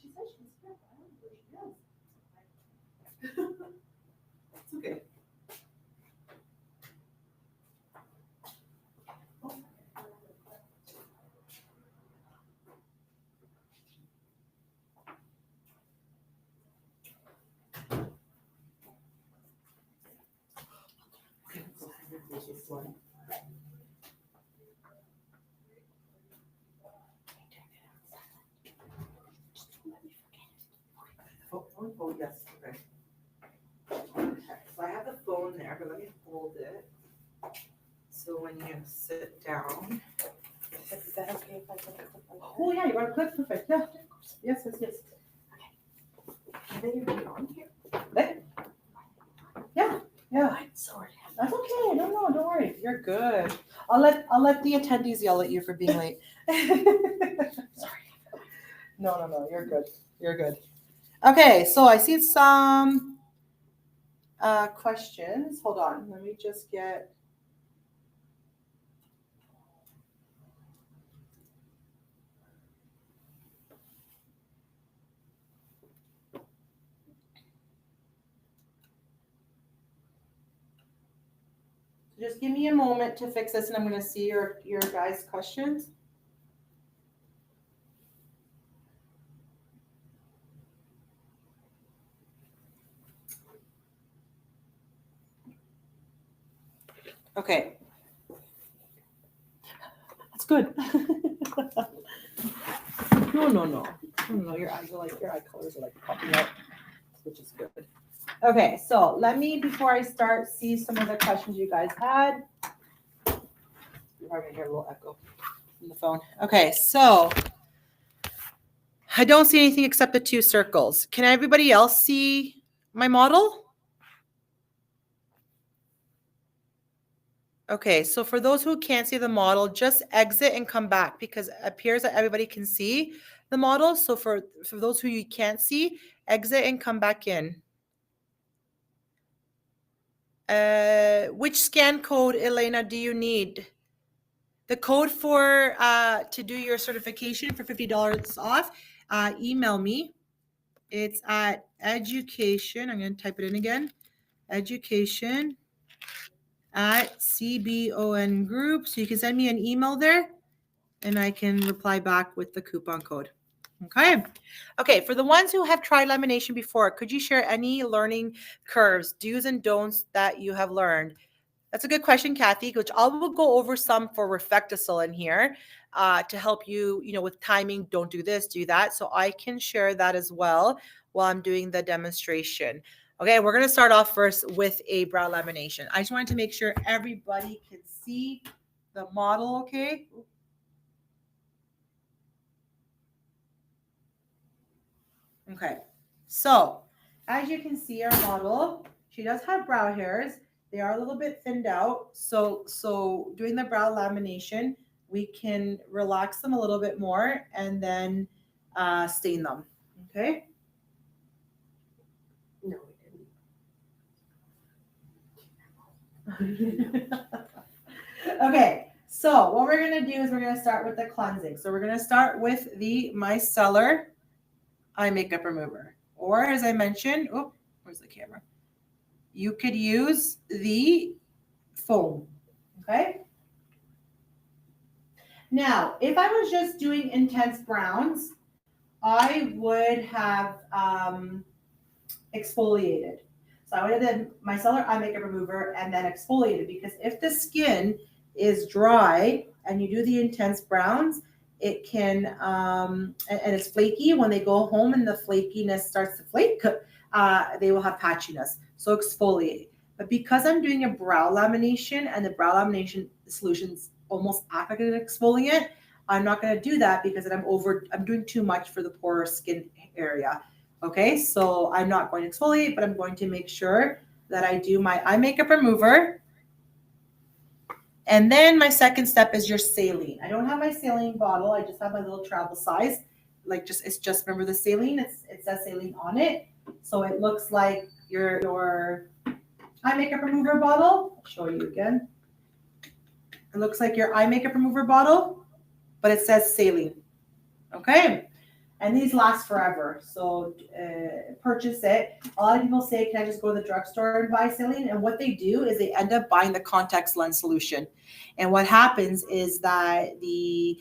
She said she was sick. I don't know where she is. It's okay. Oh, yes, okay. So I have the phone there, but let me hold it. So when you sit down. Is that okay if I put the clip on? Oh, yeah, you want a clip? Perfect. Yeah. Yes, yes, yes. Okay. Then you be on here. There. Yeah, yeah. I'm sorry. That's okay. No, don't worry. You're good. I'll let the attendees yell at you for being late. Sorry. No. You're good. You're good. Okay, so I see some questions. Hold on. Let me just get. Just give me a moment to fix this, and I'm going to see your guys' questions. Okay. That's good. No. Your eye colors are like popping out, which is good. Okay, so let me, before I start, see some of the questions you guys had. You're probably gonna hear a little echo from the phone. Okay, so I don't see anything except the two circles. Can everybody else see my model? Okay, so for those who can't see the model, just exit and come back because it appears that everybody can see. the model. So for those who you can't see, exit and come back in. Which scan code, Elena, do you need? The code for to do your certification for $50 off, email me. It's at education. I'm going to type it in again. Education at CBON Group. So you can send me an email there and I can reply back with the coupon code. Okay. Okay. For the ones who have tried lamination before, could you share any learning curves, do's and don'ts that you have learned? That's a good question, Kathy, which I will go over some for Reflectisol in here to help you, with timing. Don't do this, do that. So I can share that as well while I'm doing the demonstration. Okay, we're going to start off first with a brow lamination. I just wanted to make sure everybody can see the model, okay? Okay, so as you can see, our model, she does have brow hairs. They are a little bit thinned out. So doing the brow lamination, we can relax them a little bit more and then stain them. Okay. No, we didn't. Okay. So what we're going to do is we're going to start with the cleansing. So we're going to start with the micellar eye makeup remover. Or as I mentioned, oh, where's the camera? You could use the foam, okay? Now, if I was just doing intense browns, I would have exfoliated. So I would have done micellar eye makeup remover and then exfoliated, because if the skin is dry and you do the intense browns, it can, and it's flaky. When they go home and the flakiness starts to flake, they will have patchiness. So exfoliate. But because I'm doing a brow lamination and the brow lamination solutions almost act like an exfoliant, I'm not going to do that because I'm doing too much for the poorer skin area. Okay, so I'm not going to exfoliate, but I'm going to make sure that I do my eye makeup remover. And then my second step is your saline. I don't have my saline bottle. I just have my little travel size. It's just remember the saline. It says saline on it. So it looks like your eye makeup remover bottle. I'll show you again. It looks like your eye makeup remover bottle, but it says saline. Okay. And these last forever. So purchase it. A lot of people say, can I just go to the drugstore and buy saline? And what they do is they end up buying the contact lens solution. And what happens is that the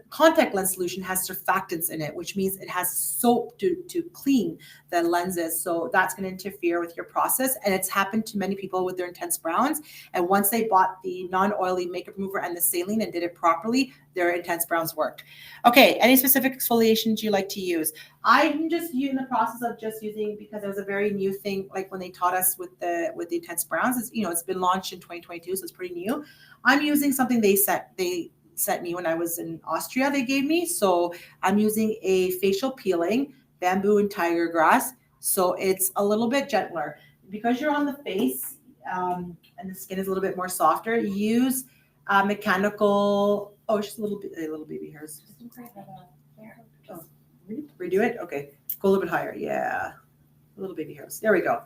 contact lens solution has surfactants in it, which means it has soap to clean the lenses. So that's going to interfere with your process. And it's happened to many people with their intense browns. And once they bought the non-oily makeup remover and the saline and did it properly, their intense browns worked. Okay, any specific exfoliations you like to use? I'm just in the process of just using, because it was a very new thing, like when they taught us with the intense browns. It's been launched in 2022, so it's pretty new. I'm using something they sent me when I was in Austria. They gave me, so I'm using a facial peeling, bamboo and tiger grass. So it's a little bit gentler because you're on the face and the skin is a little bit more softer. Use mechanical. Oh, it's just a little baby hairs. Oh, redo it. Okay, go a little bit higher. Yeah. Little baby hairs. There we go.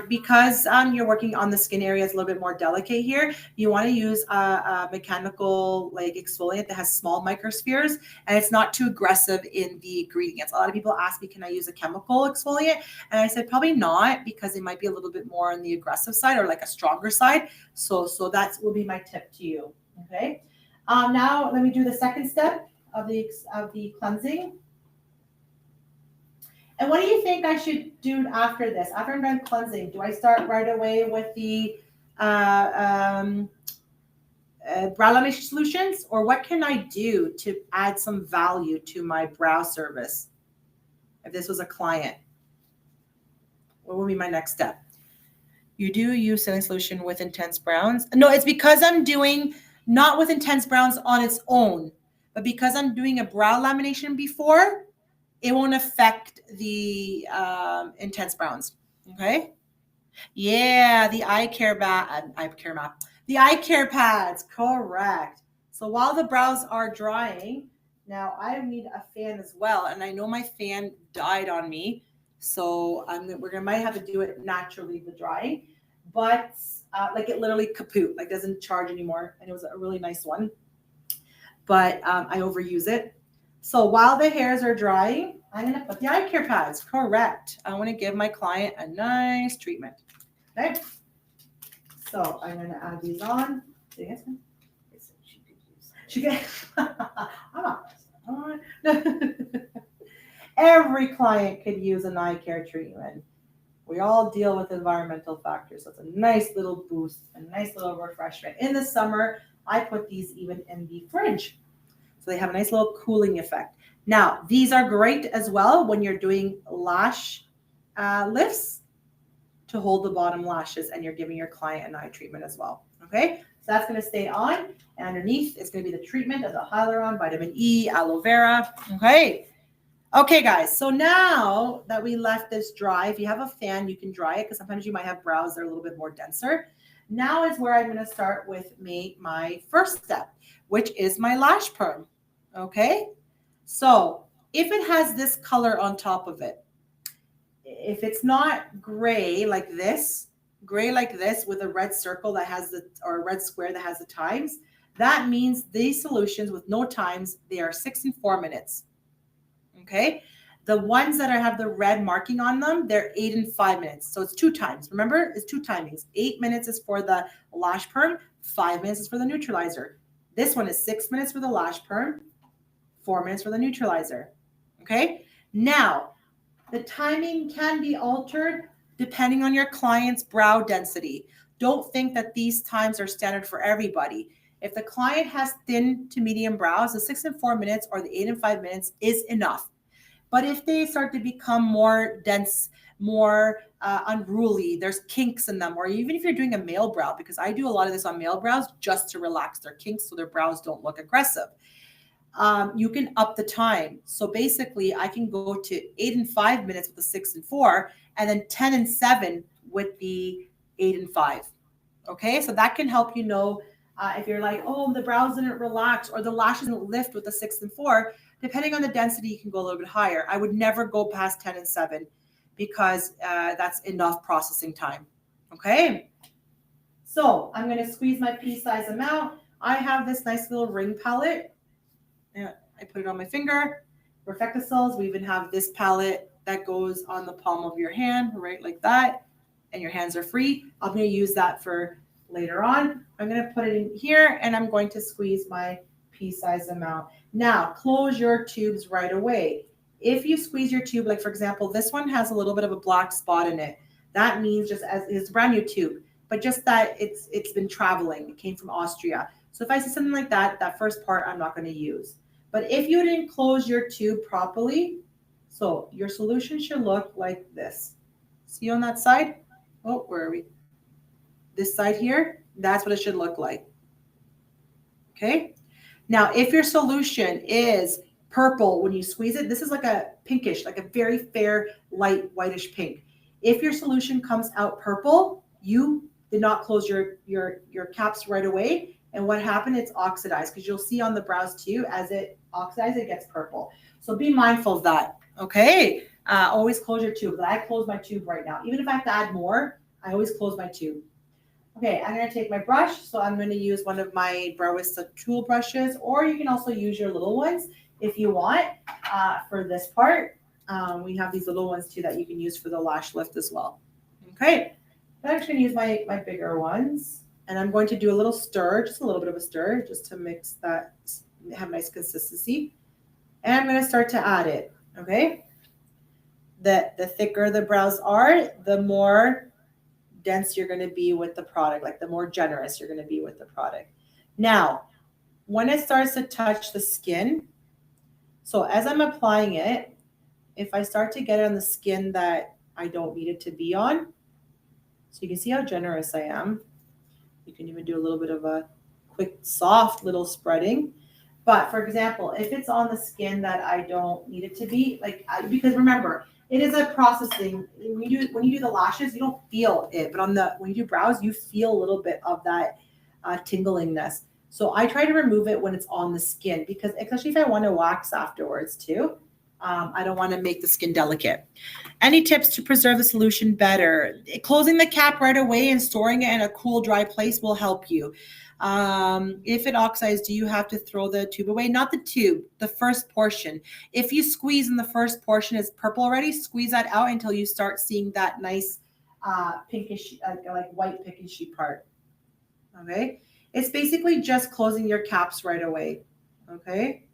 Because you're working on the skin areas a little bit more delicate here, you want to use a mechanical exfoliant that has small microspheres, and it's not too aggressive in the ingredients. A lot of people ask me, can I use a chemical exfoliant? And I said probably not, because it might be a little bit more on the aggressive side or like a stronger side. So that will be my tip to you. Okay. Now let me do the second step of the cleansing. And what do you think I should do after this? After I'm done cleansing, do I start right away with the brow lamination solutions? Or what can I do to add some value to my brow service? If this was a client, what would be my next step? You do use saline solution with intense browns? No, it's because I'm doing not with intense browns on its own, but because I'm doing a brow lamination before, it won't affect the intense browns. Okay. Yeah, the eye care map, the eye care pads. Correct. So while the brows are drying, Now I need a fan as well, and I know my fan died on me, so might have to do it naturally, the drying, but like it literally kaput, like doesn't charge anymore, and it was a really nice one, but I overuse it. So while the hairs are drying, I'm gonna put the eye care pads. Correct. I want to give my client a nice treatment. Okay. So I'm gonna add these on. Yes, ma'am. She can. I'm not. Every client could use an eye care treatment. We all deal with environmental factors, so it's a nice little boost, a nice little refreshment. In the summer, I put these even in the fridge, so they have a nice little cooling effect. Now, these are great as well when you're doing lash lifts to hold the bottom lashes, and you're giving your client an eye treatment as well. Okay, so that's going to stay on, and underneath is going to be the treatment of the hyaluron, vitamin E, aloe vera. Okay, guys, so now that we left this dry, if you have a fan, you can dry it, because sometimes you might have brows that are a little bit more denser. Now is where I'm going to start with my first step, which is my lash perm. Okay, so if it has this color on top of it, if it's not gray like this with a red circle that has or a red square that has the times, that means these solutions with no times, they are 6 and 4 minutes. Okay, the ones that have the red marking on them, they're 8 and 5 minutes. So it's 2 times. Remember, it's 2 timings. 8 minutes is for the lash perm, 5 minutes is for the neutralizer. This one is 6 minutes for the lash perm, 4 minutes for the neutralizer. Okay, now the timing can be altered depending on your client's brow density. Don't think that these times are standard for everybody. If the client has thin to medium brows, the 6 and 4 minutes or the 8 and 5 minutes is enough. But if they start to become more dense, more unruly, there's kinks in them, or even if you're doing a male brow, because I do a lot of this on male brows just to relax their kinks so their brows don't look aggressive. You can up the time. So basically I can go to 8 and 5 minutes with the 6 and 4, and then 10 and 7 with the 8 and 5. Okay, so that can help you know if you're like, oh, the brows didn't relax or the lashes didn't lift with the 6 and 4, depending on the density, you can go a little bit higher. I would never go past 10 and 7 because that's enough processing time. Okay, so I'm going to squeeze my pea size amount. I have this nice little ring palette. I put it on my finger. Perfecticells, we even have this palette that goes on the palm of your hand, right like that, and your hands are free. I'm going to use that for later on. I'm going to put it in here, and I'm going to squeeze my pea size amount. Now, close your tubes right away. If you squeeze your tube, like for example, this one has a little bit of a black spot in it. That means just as it's a brand new tube, but just that it's been traveling. It came from Austria. So if I see something like that, that first part I'm not going to use. But if you didn't close your tube properly, so your solution should look like this. See on that side? Oh, where are we? This side here, that's what it should look like. Okay. Now, if your solution is purple when you squeeze it, this is like a pinkish, like a very fair, light, whitish pink. If your solution comes out purple, you did not close your caps right away. And what happened, it's oxidized, because you'll see on the brows too, as it oxidizes, it gets purple. So be mindful of that. Okay. Always close your tube. But I close my tube right now. Even if I have to add more, I always close my tube. Okay, I'm going to take my brush. So I'm going to use one of my Browista tool brushes, or you can also use your little ones if you want for this part. We have these little ones too that you can use for the lash lift as well. Okay, I'm actually going to use my bigger ones, and I'm going to do a little stir, just a little bit of a stir, just to mix that, have nice consistency. And I'm going to start to add it. Okay, the thicker the brows are, the more dense you're going to be with the product, like the more generous you're going to be with the product. Now, when it starts to touch the skin, so as I'm applying it, if I start to get it on the skin that I don't need it to be on, so you can see how generous I am. You can even do a little bit of a quick, soft little spreading. But for example, if it's on the skin that I don't need it to be, because remember, it is a processing. When you do the lashes, you don't feel it, but when you do brows, you feel a little bit of that tinglingness. So I try to remove it when it's on the skin because especially if I want to wax afterwards too, I don't want to make the skin delicate. Any tips to preserve the solution better? Closing the cap right away and storing it in a cool, dry place will help you. If it oxides, do you have to throw the tube away? Not the tube, the first portion. If you squeeze and the first portion is purple already, squeeze that out until you start seeing that nice pinkish, like white pinkishy part. Okay. It's basically just closing your caps right away. Okay.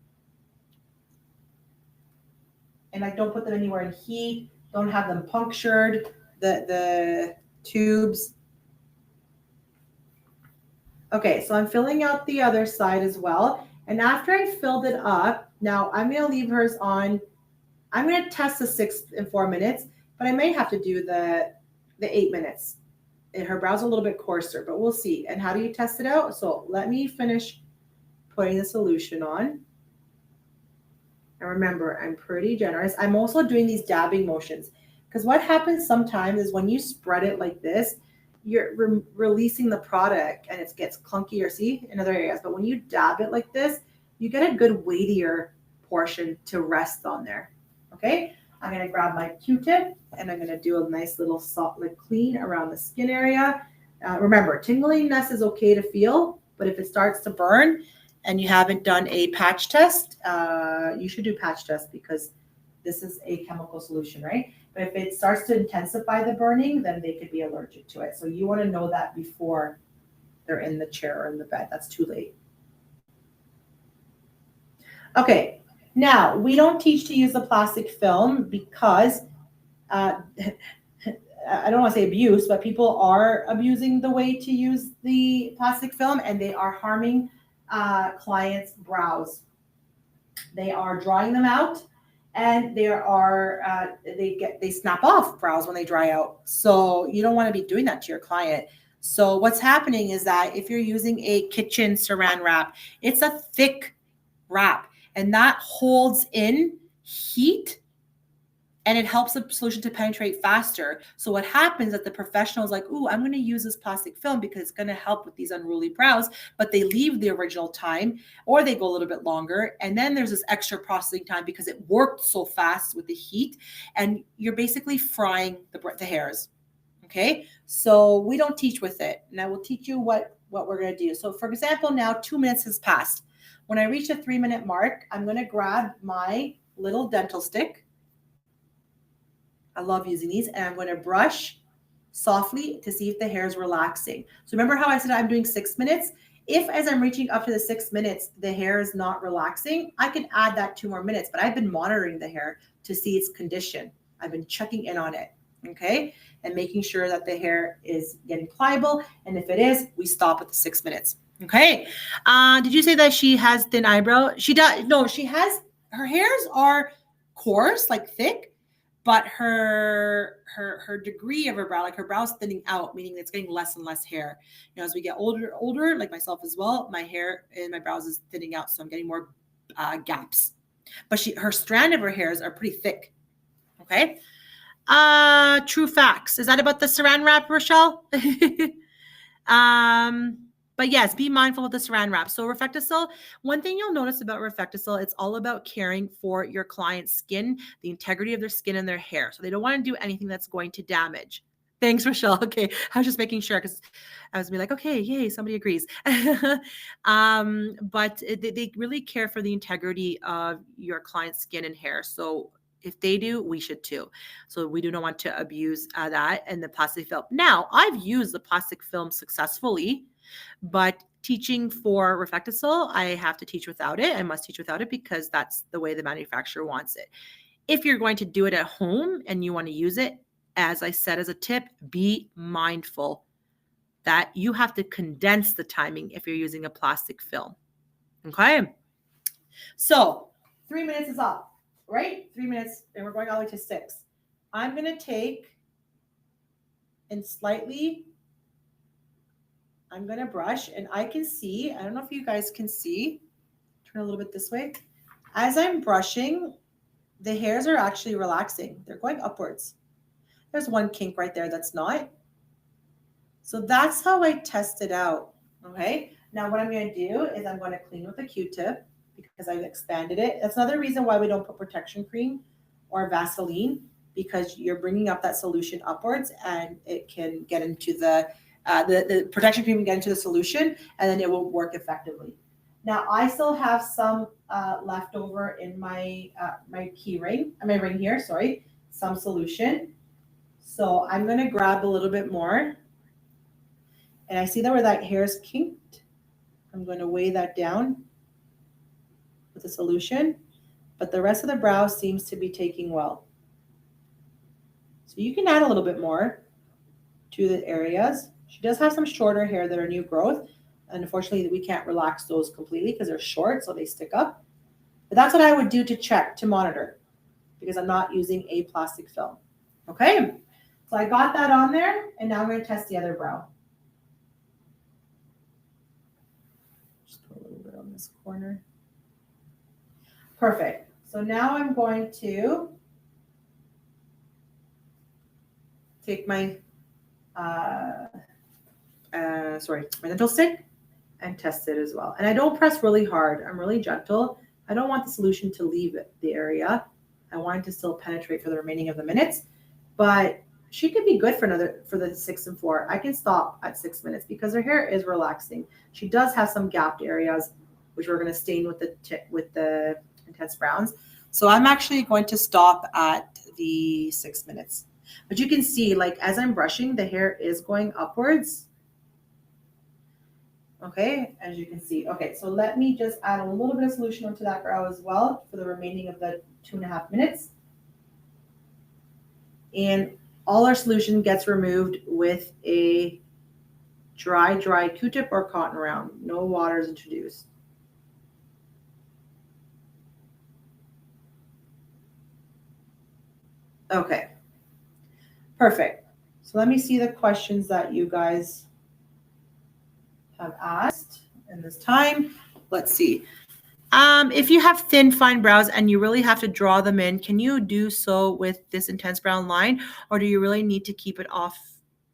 And like don't put them anywhere in heat. Don't have them punctured, the tubes. Okay, so I'm filling out the other side as well. And after I filled it up, now I'm going to leave hers on. I'm going to test the 6 and 4 minutes, but I may have to do the 8 minutes. And her brow's a little bit coarser, but we'll see. And how do you test it out? So let me finish putting the solution on. And remember, I'm pretty generous. I'm also doing these dabbing motions because what happens sometimes is when you spread it like this, you're releasing the product and it gets clunky or see in other areas. But when you dab it like this, you get a good weightier portion to rest on there. Okay, I'm going to grab my Q-tip and I'm going to do a nice little soft like clean around the skin area. Remember, tingliness is okay to feel, but if it starts to burn, and you haven't done a patch test, you should do patch test because this is a chemical solution, right? But if it starts to intensify the burning, then they could be allergic to it. So you want to know that before they're in the chair or in the bed. That's too late. Okay, now we don't teach to use the plastic film because I don't want to say abuse, but people are abusing the way to use the plastic film and they are harming clients' brows. They are drying them out and they snap off brows when they dry out. So you don't want to be doing that to your client. So what's happening is that if you're using a kitchen saran wrap, it's a thick wrap and that holds in heat and it helps the solution to penetrate faster. So what happens is that the professional is like, ooh, I'm going to use this plastic film because it's going to help with these unruly brows, but they leave the original time or they go a little bit longer. And then there's this extra processing time because it worked so fast with the heat and you're basically frying the hairs. Okay. So we don't teach with it. And I will teach you what we're going to do. So for example, now 2 minutes has passed. When I reach the 3-minute mark, I'm going to grab my little dental stick. I love using these and I'm going to brush softly to see if the hair is relaxing. So remember how I said I'm doing 6 minutes? If as I'm reaching up to the 6 minutes, the hair is not relaxing, I can add that 2 more minutes, but I've been monitoring the hair to see its condition. I've been checking in on it, okay? And making sure that the hair is getting pliable. And if it is, we stop at the 6 minutes, okay? Did you say that she has thin eyebrow? She does, no, she has, her hairs are coarse, like thick, but her degree of her brow, like her brow's thinning out, meaning it's getting less and less hair. You know, as we get older, like myself as well, my hair and my brows is thinning out, so I'm getting more gaps. But her strand of her hairs are pretty thick. Okay. True facts. Is that about the saran wrap, Rochelle? But yes, be mindful of the saran wrap. So Reflecticil, one thing you'll notice about Reflecticil, it's all about caring for your client's skin, the integrity of their skin and their hair. So they don't want to do anything that's going to damage. Thanks, Rochelle. Okay. I was just making sure because I was like, okay, yay, somebody agrees. But they really care for the integrity of your client's skin and hair. So if they do, we should too. So we do not want to abuse that and the plastic film. Now, I've used the plastic film successfully, but teaching for Reflecticil, I have to teach without it. I must teach without it because that's the way the manufacturer wants it. If you're going to do it at home and you want to use it, as I said as a tip, be mindful that you have to condense the timing if you're using a plastic film. Okay? So 3 minutes is up, right? 3 minutes, and we're going all the way to 6. I'm going to take and slightly, I'm going to brush, and I can see, I don't know if you guys can see, turn a little bit this way. As I'm brushing, the hairs are actually relaxing. They're going upwards. There's one kink right there that's not. So that's how I test it out, okay? Now what I'm going to do is I'm going to clean with a Q-tip because I've expanded it. That's another reason why we don't put protection cream or Vaseline, because you're bringing up that solution upwards and it can get into the protection cream can get into the solution and then it will work effectively. Now I still have some left over in my key ring, my ring here, sorry, some solution. So I'm going to grab a little bit more. And I see that where that hair is kinked, I'm going to weigh that down with the solution, but the rest of the brow seems to be taking well. So you can add a little bit more to the areas. She does have some shorter hair that are new growth. And unfortunately, we can't relax those completely because they're short, so they stick up. But that's what I would do to check, to monitor, because I'm not using a plastic film. Okay, so I got that on there, and now I'm going to test the other brow. Just put a little bit on this corner. Perfect. So now I'm going to take my my dental stick and test it as well. And I don't press really hard. I'm really gentle. I don't want the solution to leave the area. I want it to still penetrate for the remaining of the minutes. But she could be good for the 6 and 4. I can stop at 6 minutes because her hair is relaxing. She does have some gapped areas, which we're going to stain with the intense browns. So I'm actually going to stop at the 6 minutes. But you can see, like, as I'm brushing, the hair is going upwards. Okay, as you can see. Okay, so let me just add a little bit of solution onto that brow as well for the remaining of the 2.5 minutes. And all our solution gets removed with a dry Q-tip or cotton round. No water is introduced. Okay, perfect. So let me see the questions that you guys have asked in this time. Let's see. If you have thin, fine brows and you really have to draw them in, can you do so with this intense brown line, or do you really need to keep it off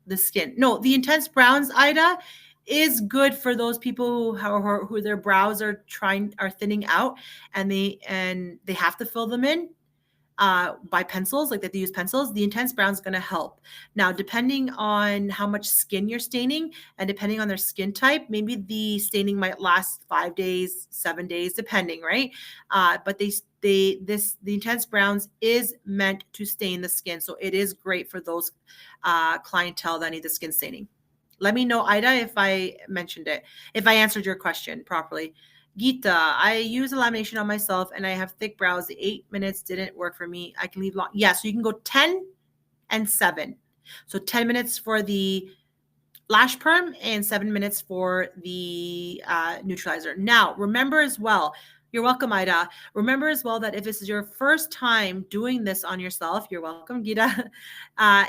the skin? No, the intense browns, Ida, is good for those people who their brows are thinning out and they have to fill them in by pencils, like that they use pencils. The intense brown is going to help. Now, depending on how much skin you're staining and depending on their skin type, maybe the staining might last 5 days, 7 days, depending, right? But the intense browns is meant to stain the skin, so it is great for those clientele that need the skin staining. Let me know, Ida, if I mentioned it, if I answered your question properly. Gita, I use a lamination on myself and I have thick brows. The 8 minutes didn't work for me. I can leave long. Yeah, so you can go 10 and 7. So 10 minutes for the lash perm and 7 minutes for the neutralizer. Now, remember as well, you're welcome, Ida. Remember as well that if this is your first time doing this on yourself, you're welcome, Gita.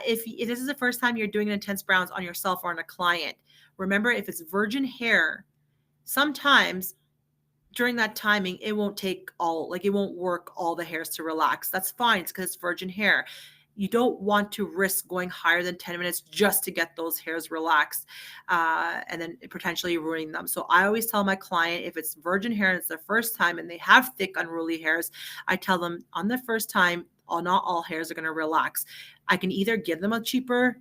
If this is the first time you're doing an intense browns on yourself or on a client, remember if it's virgin hair, sometimes during that timing, it won't work all the hairs to relax. That's fine. It's because it's virgin hair. You don't want to risk going higher than 10 minutes just to get those hairs relaxed and then potentially ruining them. So I always tell my client, if it's virgin hair and it's their first time and they have thick, unruly hairs, I tell them on the first time, not all hairs are going to relax. I can either give them a cheaper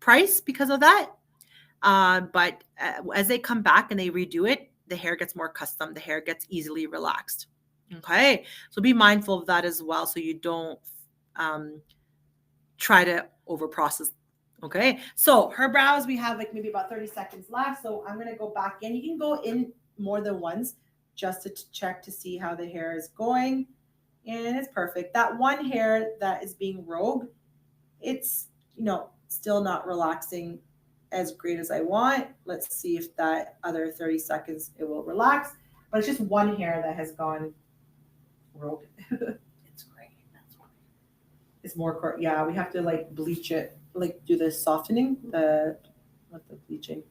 price because of that, but as they come back and they redo it, the hair gets more custom. The hair gets easily relaxed. Okay. So be mindful of that as well. So you don't try to over process. Okay. So her brows, we have like maybe about 30 seconds left. So I'm going to go back in. You can go in more than once just to check to see how the hair is going. And it's perfect. That one hair that is being rogue, it's, still not relaxing as great as I want. Let's see if that other 30 seconds it will relax. But it's just one hair that has gone rogue. It's great. That's great. It's more, yeah, we have to like bleach it, like do the softening, with the bleaching.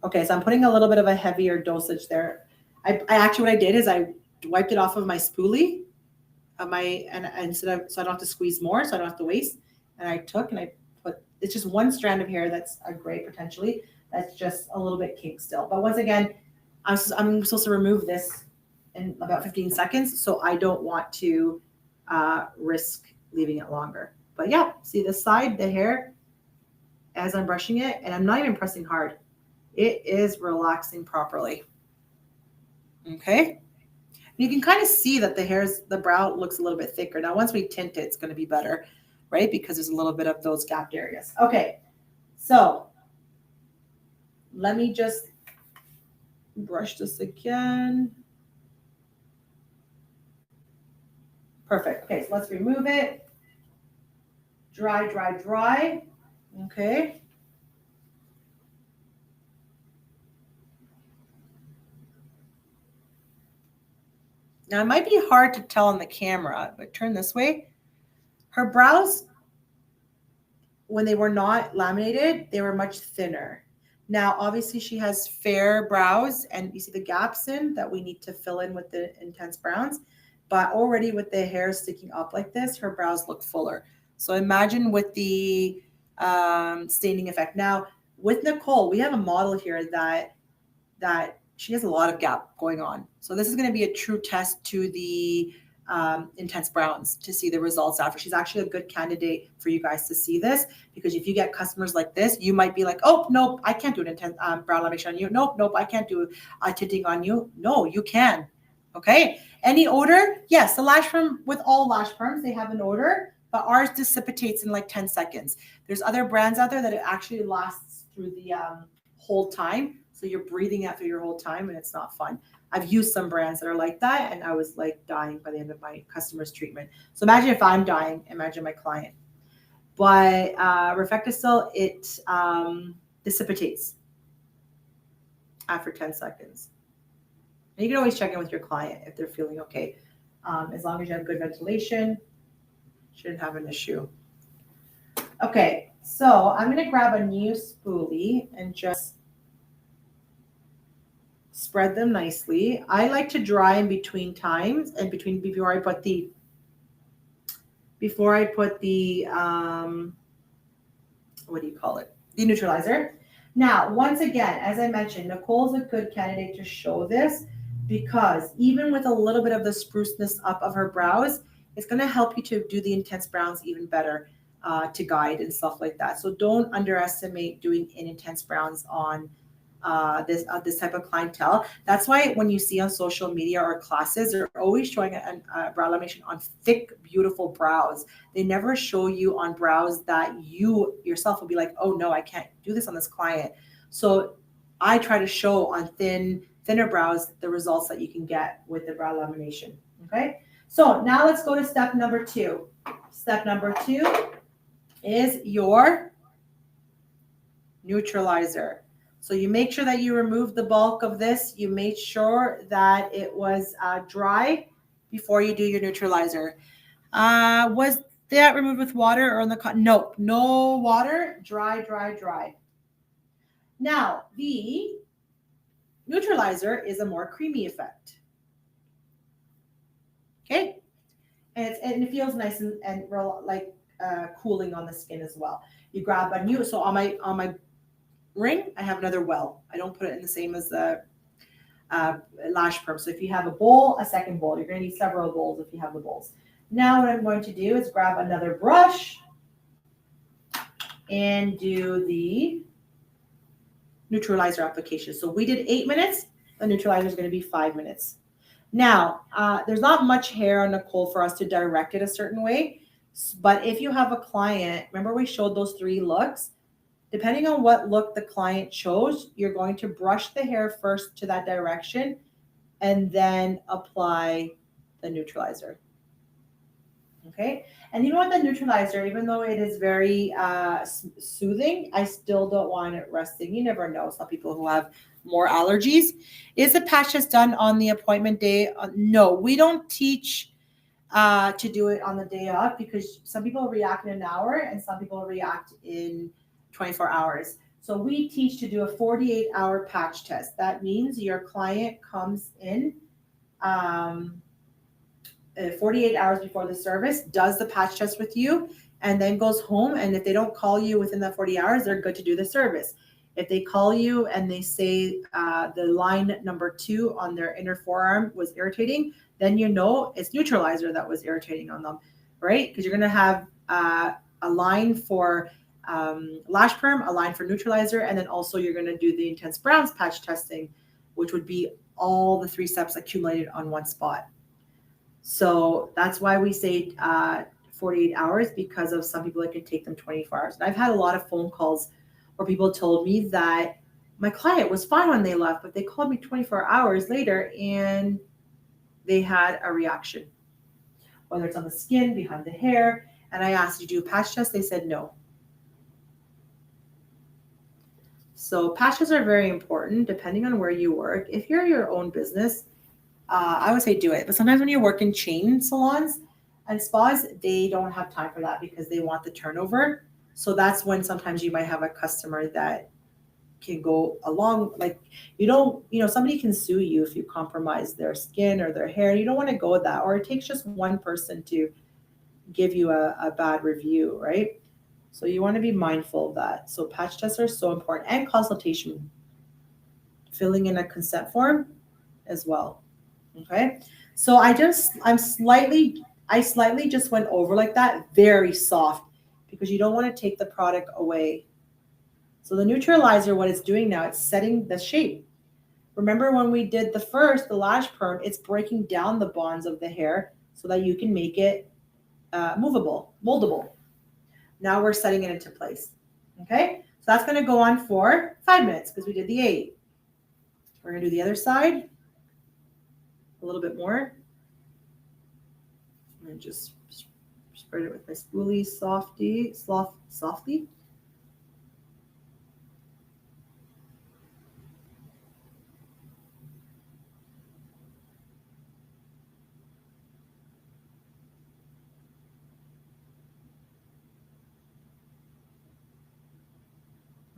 Okay, so I'm putting a little bit of a heavier dosage there. I actually, what I did is I wiped it off of my spoolie and so I don't have to squeeze more, so I don't have to waste. And I took and I put, it's just one strand of hair that's a gray potentially. That's just a little bit kink still. But once again, I'm supposed to remove this in about 15 seconds, so I don't want to risk leaving it longer. But yeah, see this side, the hair, as I'm brushing it, and I'm not even pressing hard. It is relaxing properly. Okay. You can kind of see that the brow looks a little bit thicker. Now, once we tint it, it's going to be better, right? Because there's a little bit of those gapped areas. Okay. So let me just brush this again. Perfect. Okay, so let's remove it. Dry, dry, dry. Okay. Now, it might be hard to tell on the camera, but turn this way. Her brows, when they were not laminated, they were much thinner. Now, obviously, she has fair brows, and you see the gaps in that we need to fill in with the intense browns. But already with the hair sticking up like this, her brows look fuller. So imagine with the staining effect. Now, with Nicole, we have a model here that she has a lot of gap going on. So this is going to be a true test to the intense browns to see the results after. She's actually a good candidate for you guys to see this, because if you get customers like this, you might be like, oh, nope, I can't do an intense brow lamination on you. Nope, I can't do tinting on you. No, you can. Okay. Any odor? Yes, the lash perm, with all lash perms, they have an odor, but ours dissipates in like 10 seconds. There's other brands out there that it actually lasts through the whole time. So you're breathing out through your whole time, and it's not fun. I've used some brands that are like that, and I was like dying by the end of my customer's treatment. So imagine if I'm dying, imagine my client. But Reflectacil, it dissipates after 10 seconds. And you can always check in with your client if they're feeling okay. As long as you have good ventilation, shouldn't have an issue. Okay, so I'm going to grab a new spoolie and just spread them nicely. I like to dry in between times and before I put the what do you call it? The neutralizer. Now, once again, as I mentioned, Nicole's a good candidate to show this, because even with a little bit of the spruceness up of her brows, it's going to help you to do the intense browns even better, to guide and stuff like that. So don't underestimate doing intense browns on this type of clientele. That's why when you see on social media or classes, they're always showing a brow lamination on thick, beautiful brows. They never show you on brows that you yourself will be like, oh no, I can't do this on this client. So I try to show on thinner brows the results that you can get with the brow lamination. Okay, so now let's go to step number 2. Step number 2 is your neutralizer. So you make sure that you remove the bulk of this. You made sure that it was dry before you do your neutralizer. Was that removed with water or on the cotton? Nope, no water, dry, dry, dry. Now, the neutralizer is a more creamy effect. Okay, and it feels nice and real, like cooling on the skin as well. You grab a new, so on my ring, I have another well. I don't put it in the same as the lash perm. So if you have a bowl, a second bowl. You're going to need several bowls if you have the bowls. Now what I'm going to do is grab another brush and do the neutralizer application. So we did 8 minutes. The neutralizer is going to be 5 minutes. Now, there's not much hair on Nicole for us to direct it a certain way. But if you have a client, remember we showed those 3 looks? Depending on what look the client chose, you're going to brush the hair first to that direction and then apply the neutralizer. Okay, and even with the neutralizer, even though it is very soothing, I still don't want it resting. You never know. Some people who have more allergies. Is the patch just done on the appointment day? No, we don't teach to do it on the day of, because some people react in an hour and some people react in 24 hours. So we teach to do a 48-hour patch test. That means your client comes in 48 hours before the service, does the patch test with you, and then goes home. And if they don't call you within that 40 hours, they're good to do the service. If they call you and they say the line number 2 on their inner forearm was irritating, then you know it's neutralizer that was irritating on them, right? Because you're going to have a line for lash perm, a line for neutralizer, and then also you're going to do the intense browns patch testing, which would be all the 3 steps accumulated on one spot. So that's why we say 48 hours, because of some people it can take them 24 hours. And I've had a lot of phone calls where people told me that my client was fine when they left, but they called me 24 hours later and they had a reaction, whether it's on the skin, behind the hair. And I asked, did you do a patch test? They said no. So patches are very important depending on where you work. If you're your own business, I would say do it. But sometimes when you work in chain salons and spas, they don't have time for that because they want the turnover. So that's when sometimes you might have a customer that can go along, like somebody can sue you if you compromise their skin or their hair. You don't want to go with that. Or it takes just one person to give you a bad review, right? So you want to be mindful of that. So patch tests are so important, and consultation, filling in a consent form as well. Okay. So I slightly just went over like that, very soft, because you don't want to take the product away. So the neutralizer, what it's doing now, it's setting the shape. Remember when we did the lash perm, it's breaking down the bonds of the hair so that you can make it movable, moldable. Now we're setting it into place. Okay, so that's going to go on for 5 minutes because we did the 8. We're going to do the other side a little bit more. And just spread it with my spoolie softly.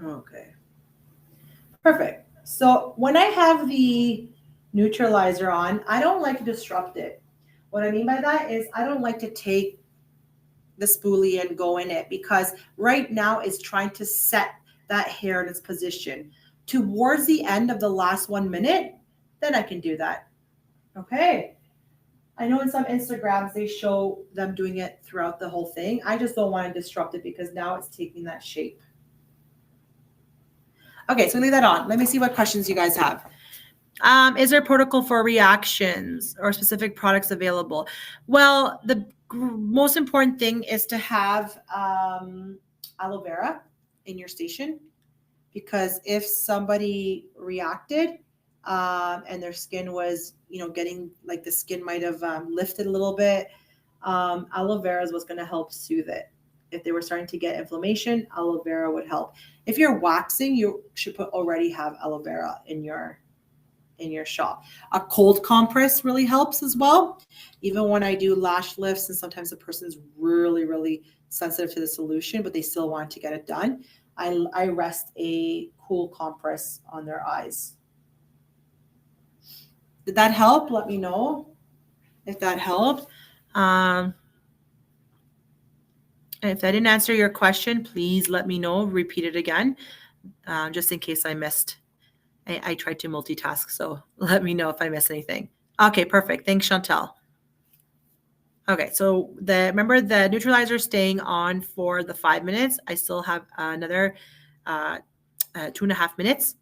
Okay. Perfect. So when I have the neutralizer on, I don't like to disrupt it. What I mean by that is I don't like to take the spoolie and go in it, because right now it's trying to set that hair in its position. Towards the end of the last 1 minute, then I can do that. Okay. I know in some Instagrams they show them doing it throughout the whole thing. I just don't want to disrupt it because now it's taking that shape. Okay, so leave that on. Let me see what questions you guys have. Is there a protocol for reactions or specific products available? Well, the most important thing is to have aloe vera in your station, because if somebody reacted and their skin was, getting like the skin might have lifted a little bit, aloe vera is what's going to help soothe it. If they were starting to get inflammation, aloe vera would help. If you're waxing, you should already have aloe vera in your shop. A cold compress really helps as well. Even when I do lash lifts, and sometimes the person is really, really sensitive to the solution, but they still want to get it done, I rest a cool compress on their eyes. Did that help? Let me know if that helped. If I didn't answer your question, please let me know. Repeat it again, just in case I missed. I tried to multitask, so let me know if I miss anything. Okay, perfect. Thanks, Chantel. Okay, so remember the neutralizer staying on for the 5 minutes. I still have another 2.5 minutes.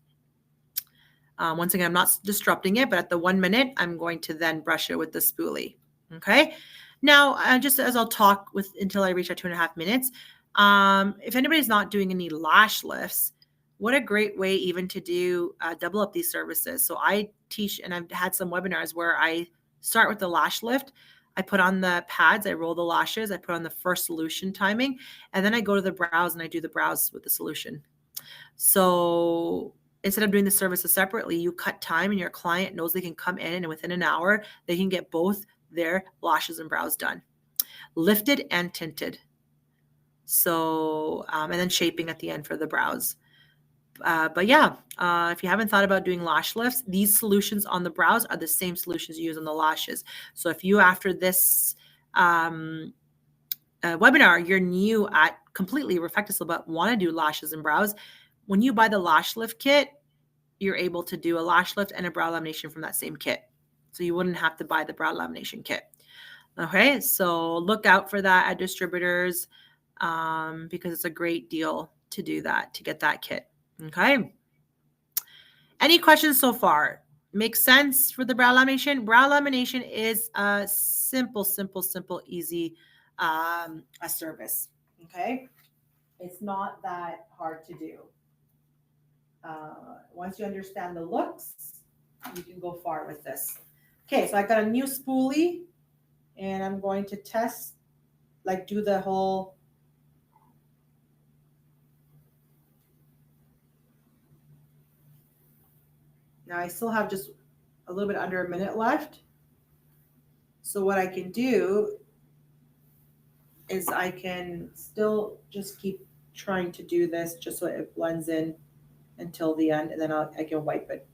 Once again, I'm not disrupting it, but at the 1 minute, I'm going to then brush it with the spoolie. Okay. Now, just as I'll talk until I reach our 2.5 minutes, if anybody's not doing any lash lifts, what a great way even to do double up these services. So I teach, and I've had some webinars where I start with the lash lift. I put on the pads, I roll the lashes, I put on the first solution timing, and then I go to the brows and I do the brows with the solution. So instead of doing the services separately, you cut time and your client knows they can come in and within an hour, they can get both their lashes and brows done, lifted and tinted. So, and then shaping at the end for the brows. But yeah, if you haven't thought about doing lash lifts, these solutions on the brows are the same solutions you use on the lashes. So if you, after this webinar, you're new at completely Refectisol, but want to do lashes and brows, when you buy the lash lift kit, you're able to do a lash lift and a brow lamination from that same kit. So you wouldn't have to buy the brow lamination kit. Okay, so look out for that at distributors because it's a great deal to do that, to get that kit. Okay. Any questions so far? Makes sense for the brow lamination? Brow lamination is a simple, easy a service. Okay. It's not that hard to do. Once you understand the looks, you can go far with this. Okay, so I got a new spoolie and I'm going to test, like do the whole now I still have just a little bit under a minute left. So what I can do is I can still just keep trying to do this just so it blends in until the end, and then I can wipe it.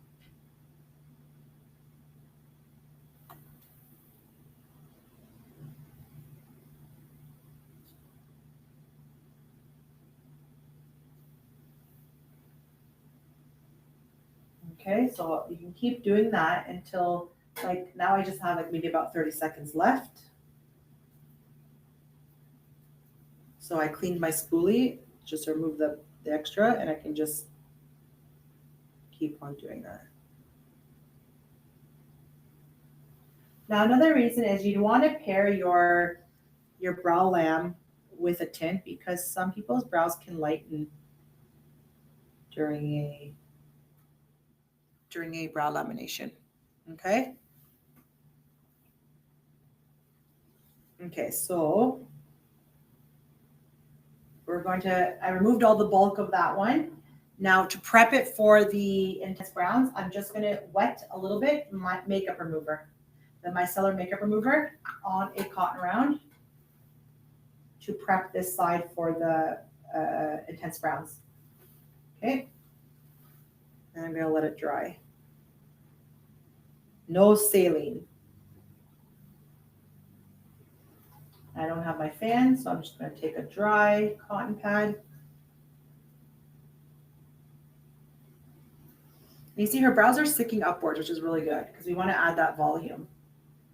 Okay, so you can keep doing that until, like, now I just have like maybe about 30 seconds left. So I cleaned my spoolie, just remove the extra, and I can just keep on doing that. Now, another reason is you'd want to pair your brow lam with a tint because some people's brows can lighten during a brow lamination. Okay. Okay, so I removed all the bulk of that one. Now to prep it for the intense browns, I'm just gonna wet a little bit my makeup remover, the micellar makeup remover on a cotton round to prep this side for the intense browns. Okay, and I'm gonna let it dry. No saline. I don't have my fan, so I'm just gonna take a dry cotton pad. You see her brows are sticking upwards, which is really good because we want to add that volume.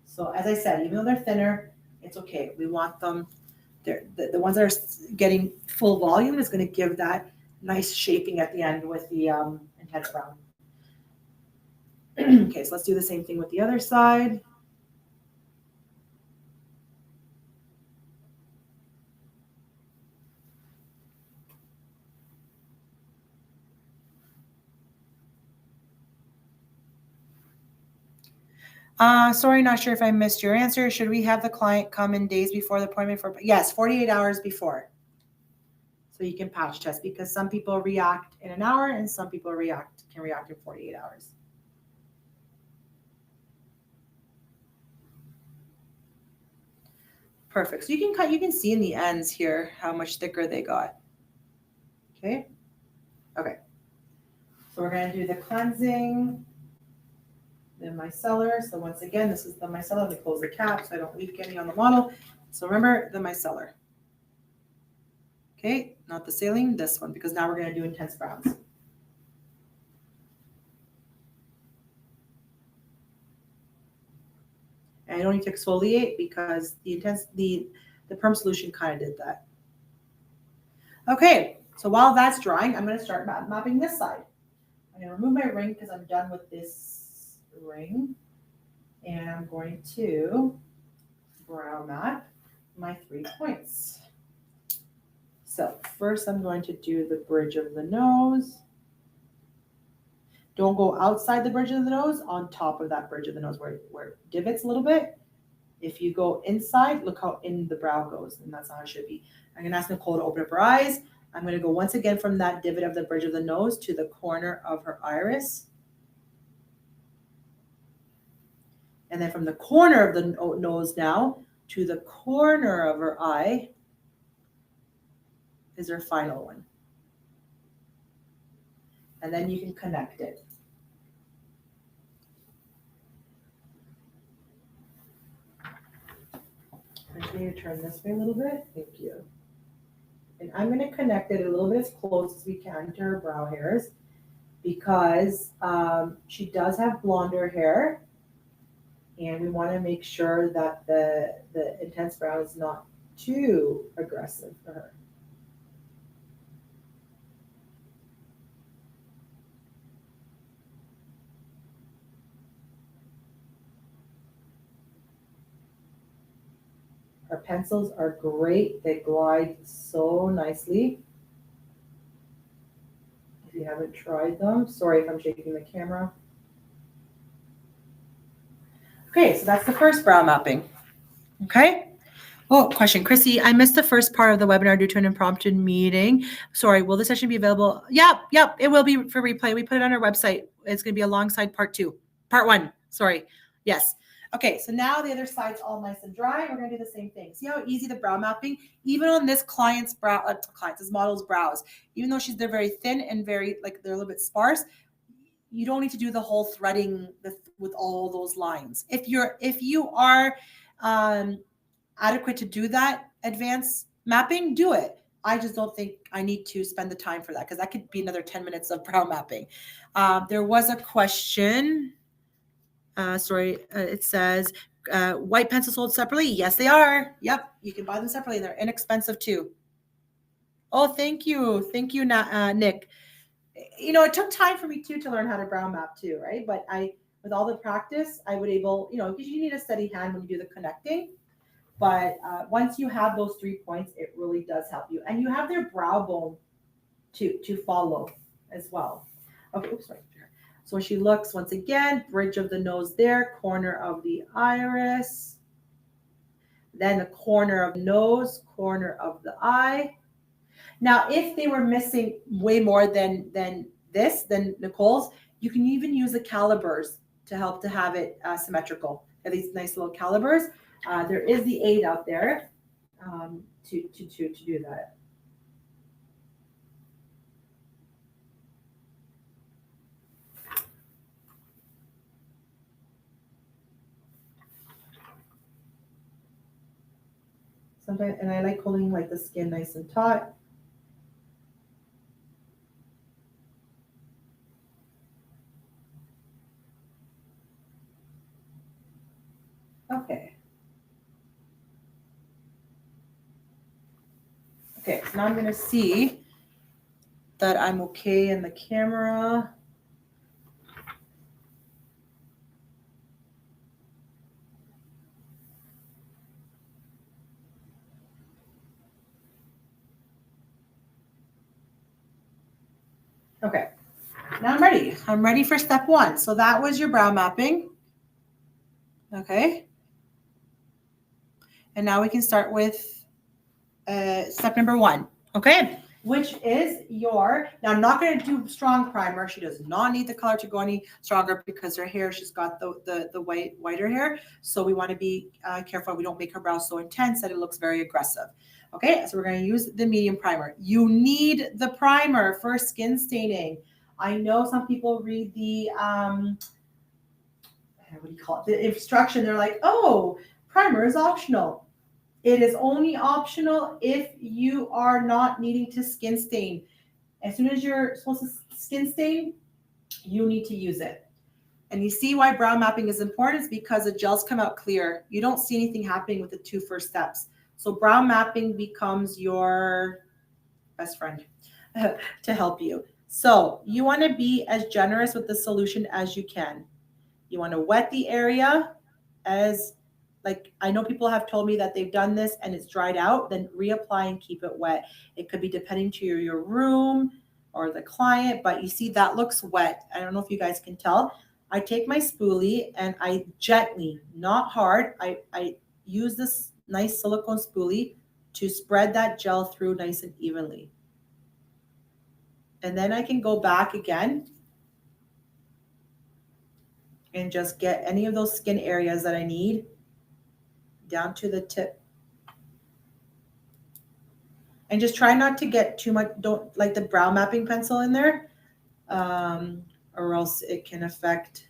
So as I said, even though they're thinner, it's okay. We want them, the ones that are getting full volume is going to give that nice shaping at the end with the intense brown. Okay, so let's do the same thing with the other side. Sorry, not sure if I missed your answer. Should we have the client come in days before the appointment for? Yes, 48 hours before. So you can patch test because some people react in an hour and some people can react in 48 hours. Perfect. So you can see in the ends here how much thicker they got. Okay. Okay. So we're going to do the cleansing, the micellar. So once again, this is the micellar. Let me close the cap so I don't leak any on the model. So remember the micellar. Okay, not the saline, this one, because now we're going to do intense browns. And I don't need to exfoliate because the perm solution kind of did that. Okay, so while that's drying, I'm going to start mapping this side. I'm going to remove my ring because I'm done with this ring. And I'm going to brow map my 3 points. So first I'm going to do the bridge of the nose. Don't go outside the bridge of the nose, on top of that bridge of the nose where it divots a little bit. If you go inside, look how in the brow goes, and that's how it should be. I'm going to ask Nicole to open up her eyes. I'm going to go once again from that divot of the bridge of the nose to the corner of her iris. And then from the corner of the nose now to the corner of her eye is her final one. And then you can connect it. I just need to turn this way a little bit. Thank you. And I'm going to connect it a little bit as close as we can to her brow hairs because she does have blonder hair. And we want to make sure that the intense brown is not too aggressive for her. Our pencils are great. They glide so nicely. If you haven't tried them, sorry if I'm shaking the camera. Okay, so that's the first brow mapping. Okay. Oh, question. Chrissy, I missed the first part of the webinar due to an impromptu meeting. Sorry, will the session be available? Yep, it will be for replay. We put it on our website. It's going to be alongside part 1. Sorry. Yes. Okay, so now the other side's all nice and dry. We're going to do the same thing. See how easy the brow mapping, even on this client's brow, this model's brows, even though they're very thin and very, like, they're a little bit sparse, you don't need to do the whole threading with all those lines. If you are adequate to do that advanced mapping, do it. I just don't think I need to spend the time for that because that could be another 10 minutes of brow mapping. There was a question. It says, white pencils sold separately? Yes, they are. Yep, you can buy them separately. They're inexpensive too. Oh, thank you. Thank you, Nick. You know, it took time for me too to learn how to brow map too, right? But with all the practice, I would because you need a steady hand when you do the connecting. But once you have those 3 points, it really does help you. And you have their brow bone to follow as well. Okay, oops, sorry. So when she looks, once again, bridge of the nose there, corner of the iris, then the corner of the nose, corner of the eye. Now, if they were missing way more than Nicole's, you can even use the calibers to help to have it symmetrical. These nice little calibers. There is the aid out there to do that. Sometimes, and I like holding like the skin nice and taut. Okay. Okay, so now I'm going to see that I'm okay in the camera. Okay, now I'm ready. I'm ready for step 1. So that was your brow mapping. Okay. And now we can start with step number 1. Okay. Which is now I'm not going to do strong primer. She does not need the color to go any stronger because her hair, she's got the whiter hair. So we want to be careful we don't make her brows so intense that it looks very aggressive. Okay, so we're going to use the medium primer. You need the primer for skin staining. I know some people read the, what do you call it? The instruction. They're like, oh, primer is optional. It is only optional if you are not needing to skin stain. As soon as you're supposed to skin stain, you need to use it. And you see why brow mapping is important is because the gels come out clear. You don't see anything happening with the 2 first steps. So brow mapping becomes your best friend to help you. So you want to be as generous with the solution as you can. You want to wet the area I know people have told me that they've done this and it's dried out, then reapply and keep it wet. It could be depending to your room or the client, but you see that looks wet. I don't know if you guys can tell. I take my spoolie and I gently, not hard, I use this nice silicone spoolie to spread that gel through nice and evenly. And then I can go back again and just get any of those skin areas that I need down to the tip. And just try not to get too much, don't like the brow mapping pencil in there, or else it can affect.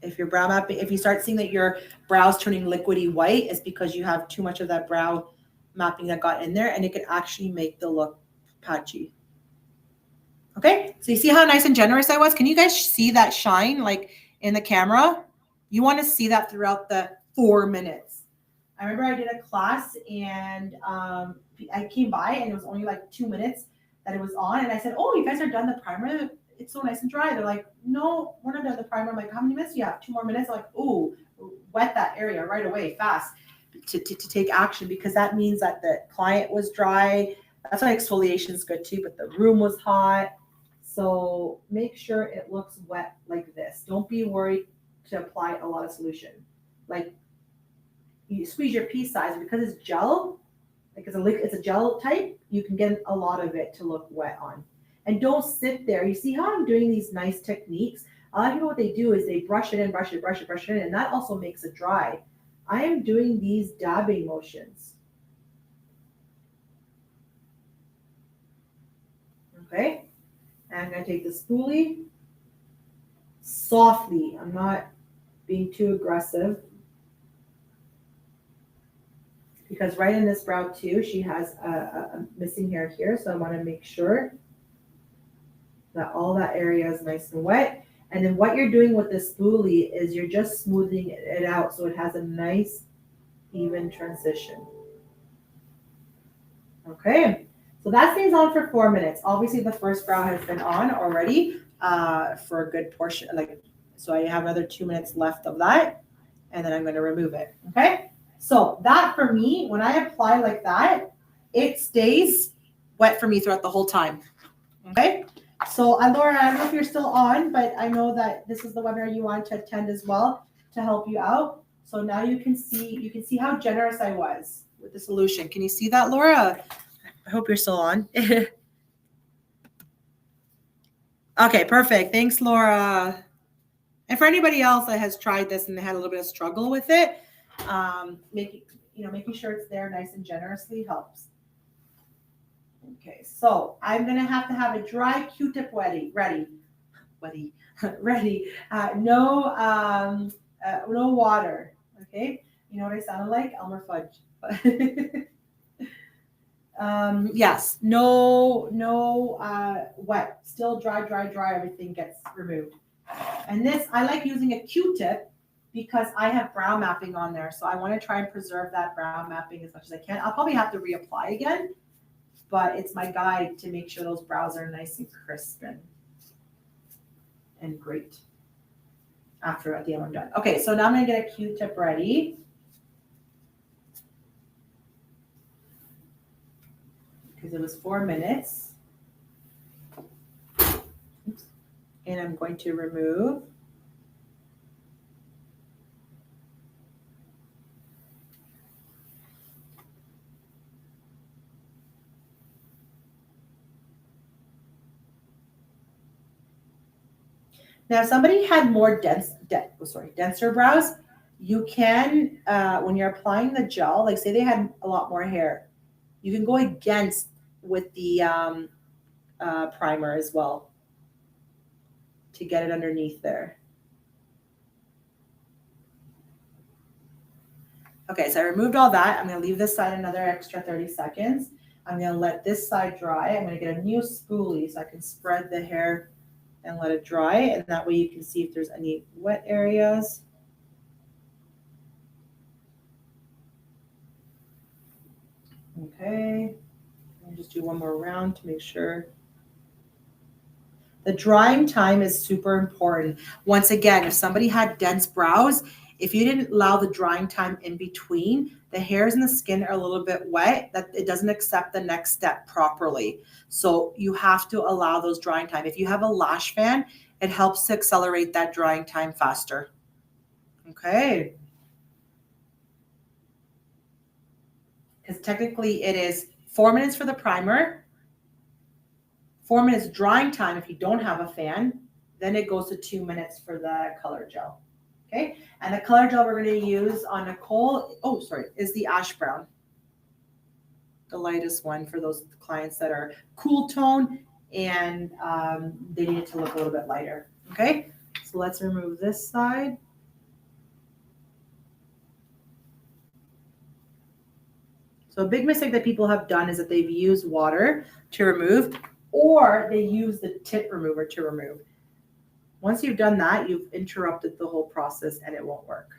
If your brow mapping, if you start seeing that your brow's turning liquidy white, it's because you have too much of that brow mapping that got in there, and it could actually make the look patchy. Okay, so you see how nice and generous I was? Can you guys see that shine like in the camera? You want to see that throughout the 4 minutes. I remember I did a class and I came by and it was only like 2 minutes that it was on. And I said, oh, you guys are done the primer? It's so nice and dry. They're like, no, we're not done the primer. I'm like, how many minutes do you have? 2 more minutes. I'm like, ooh, wet that area right away, fast to take action, because that means that the client was dry. That's why exfoliation is good too, but the room was hot. So make sure it looks wet like this. Don't be worried to apply a lot of solution. Like you squeeze your pea size, because it's gel, like it's a gel type, you can get a lot of it to look wet on. And don't sit there. You see how I'm doing these nice techniques? A lot of people, what they do is they brush it in, brush it in, and that also makes it dry. I am doing these dabbing motions. Okay. And I'm going to take the spoolie softly. I'm not being too aggressive, because right in this brow too, she has a missing hair here. So I want to make sure that all that area is nice and wet. And then what you're doing with the spoolie is you're just smoothing it out so it has a nice, even transition. Okay. So that stays on for 4 minutes. Obviously, the first brow has been on already for a good portion. So I have another 2 minutes left of that, and then I'm going to remove it. Okay. So that for me, when I apply like that, it stays wet for me throughout the whole time. Okay. So Laura, I don't know if you're still on, but I know that this is the webinar you want to attend as well to help you out. So now you can see how generous I was with the solution. Can you see that, Laura? I hope you're still on. Okay, perfect. Thanks, Laura. And for anybody else that has tried this and they had a little bit of struggle with it, making sure it's there nice and generously helps. Okay, so I'm gonna have to have a dry Q-tip ready. No water. Okay, you know what I sounded like? Elmer Fudge. Yes, no wet, still dry, everything gets removed. And this, I like using a Q-tip because I have brow mapping on there. So I want to try and preserve that brow mapping as much as I can. I'll probably have to reapply again, but it's my guide to make sure those brows are nice and crisp and great at the end I'm done. Okay, so now I'm gonna get a Q-tip ready. Because it was 4 minutes. Oops. And I'm going to remove now. If somebody had more denser brows, you can when you're applying the gel, like say they had a lot more hair, you can go against with the primer as well to get it underneath there. Okay, so I removed all that. I'm going to leave this side another extra 30 seconds. I'm going to let this side dry. I'm going to get a new spoolie so I can spread the hair and let it dry. And that way you can see if there's any wet areas. Okay. I'll just do one more round to make sure. The drying time is super important. Once again, if somebody had dense brows, if you didn't allow the drying time in between, the hairs and the skin are a little bit wet, that it doesn't accept the next step properly. So you have to allow those drying time. If you have a lash fan, it helps to accelerate that drying time faster. Okay. Because technically it is 4 minutes for the primer, 4 minutes drying time if you don't have a fan, then it goes to 2 minutes for the color gel. Okay, and the color gel we're going to use on Nicole, is the ash brown. The lightest one for those clients that are cool tone and they need it to look a little bit lighter. Okay, so let's remove this side. So a big mistake that people have done is that they've used water to remove, or they use the tip remover to remove. Once you've done that, you've interrupted the whole process and it won't work.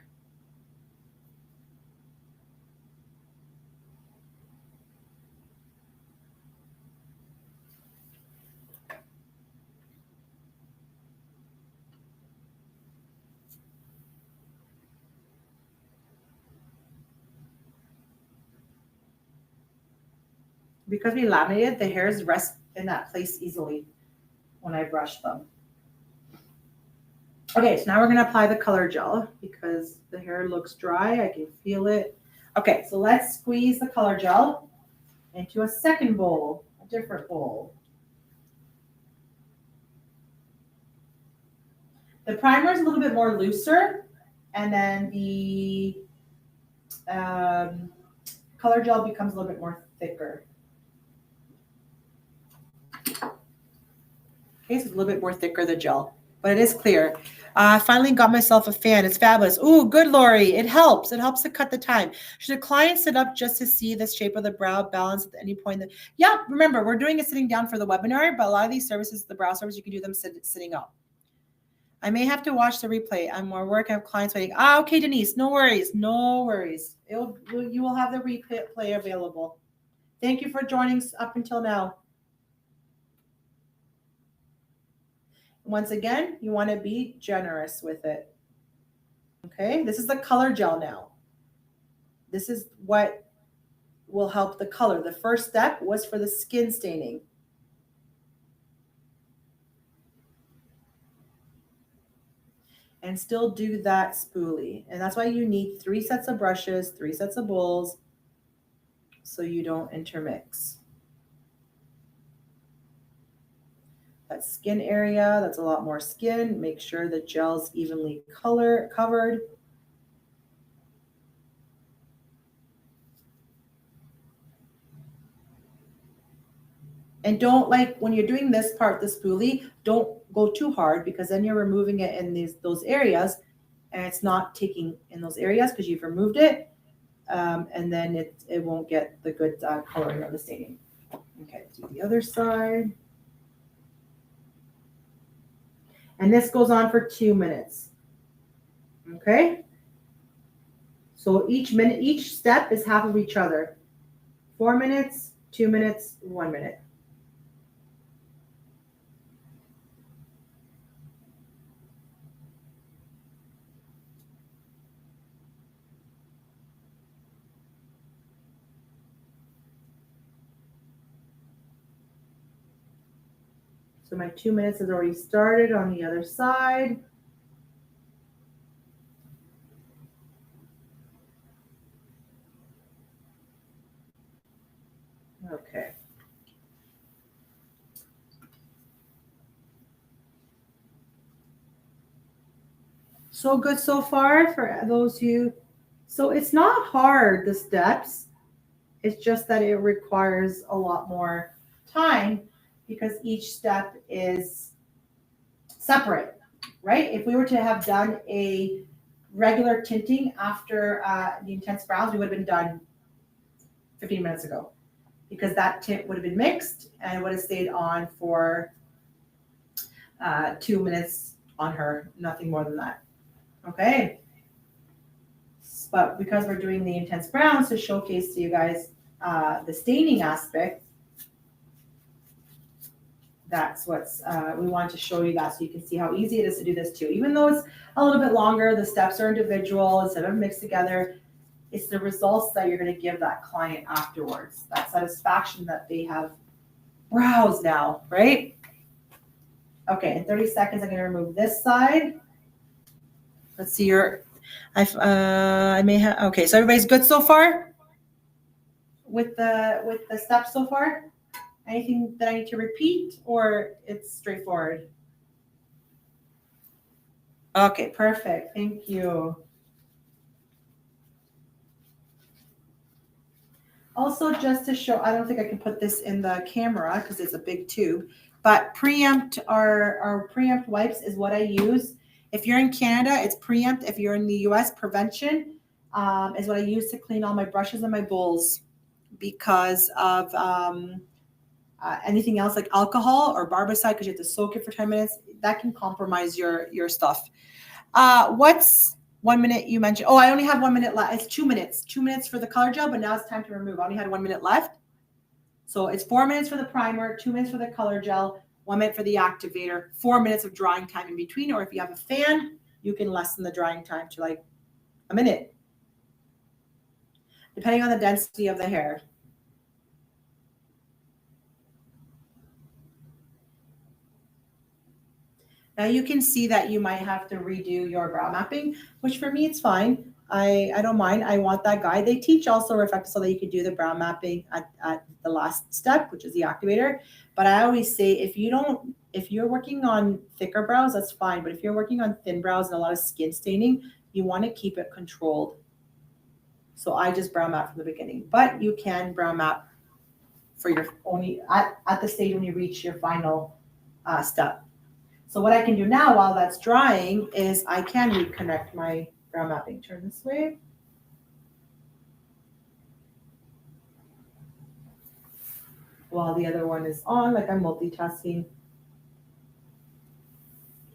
Because we laminated, the hairs rest in that place easily when I brush them. Okay, so now we're gonna apply the color gel because the hair looks dry, I can feel it. Okay, so let's squeeze the color gel into a second bowl, a different bowl. The primer is a little bit more looser, and then the color gel becomes a little bit more thicker. Okay, so it's a little bit more thicker, the gel, but it is clear. I finally got myself a fan. It's fabulous. Ooh, good, Lori. It helps. It helps to cut the time. Should a client sit up just to see the shape of the brow balance at any point? Yeah, remember, we're doing it sitting down for the webinar, but a lot of these services, the brow service, you can do them sitting up. I may have to watch the replay. I'm more work. I have clients waiting. Okay, Denise. No worries. No worries. You will have the replay available. Thank you for joining up until now. Once again, you want to be generous with it. Okay, this is the color gel now. This is what will help the color. The first step was for the skin staining. And still do that spoolie. And that's why you need 3 sets of brushes, 3 sets of bowls, so you don't intermix. That skin area, that's a lot more skin. Make sure the gel's evenly covered. And don't, like, when you're doing this part, the spoolie, don't go too hard because then you're removing it in those areas and it's not taking in those areas because you've removed it. And then it won't get the good coloring or the staining. Okay, let's do the other side. And this goes on for 2 minutes. Okay? So each step is half of each other. 4 minutes, 2 minutes, 1 minute. So my 2 minutes has already started on the other side. Okay. So good so far for those who, so it's not hard, the steps. It's just that it requires a lot more time because each step is separate, right? If we were to have done a regular tinting after the intense brows, we would have been done 15 minutes ago because that tint would have been mixed and would have stayed on for 2 minutes on her, nothing more than that. Okay. But because we're doing the intense browns to showcase to you guys the staining aspect, that's what's, we want to show you that so you can see how easy it is to do this too. Even though it's a little bit longer, the steps are individual instead of mixed together. It's the results that you're going to give that client afterwards, that satisfaction that they have brows now, right? Okay, in 30 seconds, I'm going to remove this side. Let's see I may have, okay, so everybody's good so far with the steps so far? Anything that I need to repeat or it's straightforward? Okay, perfect. Thank you. Also, just to show, I don't think I can put this in the camera because it's a big tube, but Preempt, our Preempt wipes is what I use. If you're in Canada, it's Preempt. If you're in the US, Prevention is what I use to clean all my brushes and my bowls. because of anything else like alcohol or barbicide, because you have to soak it for 10 minutes. That can compromise your stuff. What's 1 minute you mentioned? Oh, I only have 1 minute left. It's 2 minutes. 2 minutes for the color gel, but now it's time to remove. I only had 1 minute left. So it's 4 minutes for the primer, 2 minutes for the color gel, 1 minute for the activator, 4 minutes of drying time in between. Or if you have a fan, you can lessen the drying time to like a minute, depending on the density of the hair. Now you can see that you might have to redo your brow mapping, which for me, it's fine. I don't mind. I want that guide. They teach also Reflecta so that you can do the brow mapping at the last step, which is the activator. But I always say if you're working on thicker brows, that's fine. But if you're working on thin brows and a lot of skin staining, you want to keep it controlled. So I just brow map from the beginning, but you can brow map for your only at the stage when you reach your final step. So what I can do now while that's drying is I can reconnect my brow mapping. Turn this way. While the other one is on, like I'm multitasking.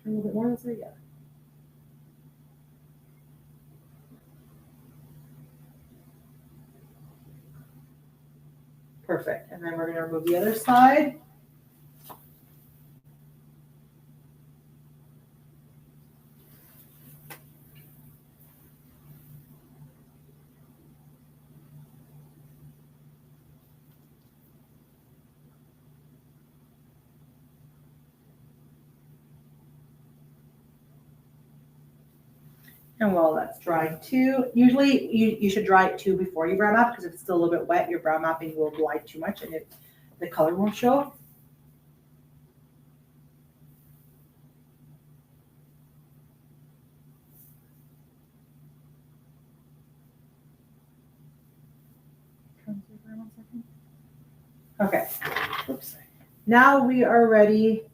Turn a little bit more this way, yeah. Perfect. And then we're going to remove the other side. And while that's drying too, usually you should dry it too before you brow map, because if it's still a little bit wet, your brow mapping will glide too much and the color won't show. Okay. Oops. Now we are ready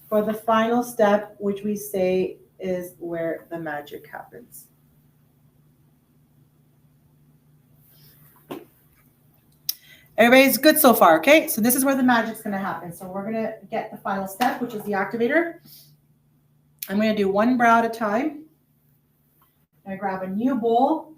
for the final step, which we say is where the magic happens. Everybody's good so far, okay? So this is where the magic's going to happen. So we're going to get the final step, which is the activator. I'm going to do one brow at a time. I grab a new bowl.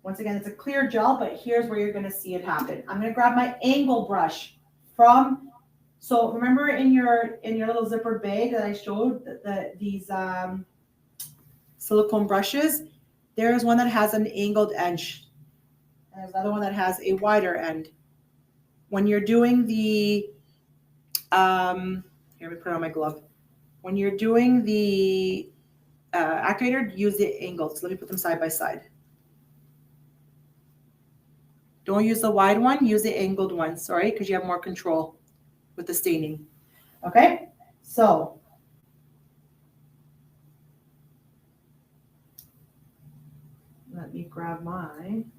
Once again, it's a clear gel, but here's where you're going to see it happen. I'm going to grab my angle brush from, so remember in your little zipper bag that I showed, these silicone brushes, there is one that has an angled edge. And there's another one that has a wider end. When you're doing the, here, let me put on my glove. When you're doing the activator, use the angled. So let me put them side by side. Don't use the wide one, use the angled one, sorry, because you have more control with the staining. Okay, so let me grab mine.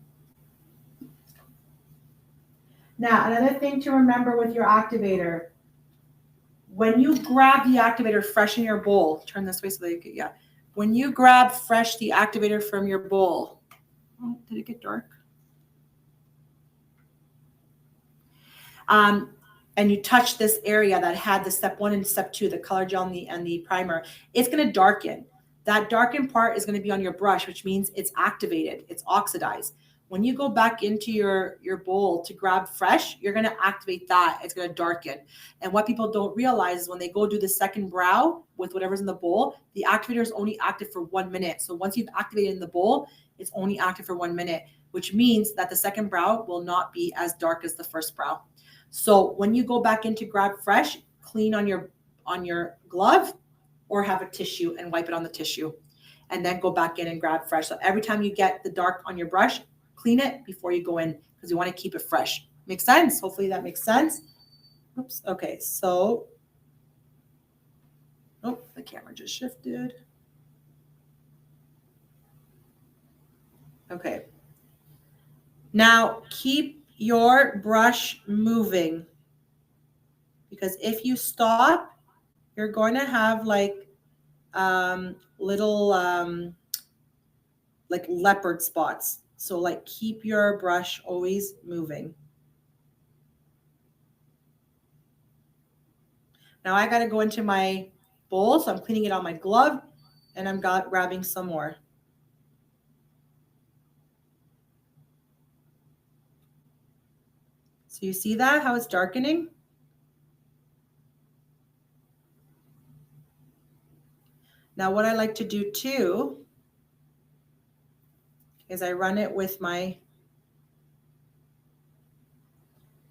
Now, another thing to remember with your activator, when you grab the activator fresh in your bowl, turn this way so that you can, yeah. When you grab fresh the activator from your bowl, oh, did it get dark? And you touch this area that had the step 1 and step 2, the color gel and the primer, it's going to darken. That darkened part is going to be on your brush, which means it's activated, it's oxidized. When you go back into your bowl to grab fresh, you're going to activate that. It's going to darken. And what people don't realize is when they go do the second brow with whatever's in the bowl, the activator is only active for 1 minute. So once you've activated in the bowl, it's only active for 1 minute, which means that the second brow will not be as dark as the first brow. So when you go back in to grab fresh, clean on your glove or have a tissue and wipe it on the tissue and then go back in and grab fresh. So every time you get the dark on your brush, clean it before you go in because you want to keep it fresh. Makes sense? Hopefully that makes sense. Oops. Okay. So, oh, the camera just shifted. Okay. Now keep your brush moving because if you stop, you're going to have like little like leopard spots. So like keep your brush always moving. Now I got to go into my bowl. So I'm cleaning it on my glove and I'm grabbing some more. So you see that, how it's darkening? Now what I like to do too is I run it with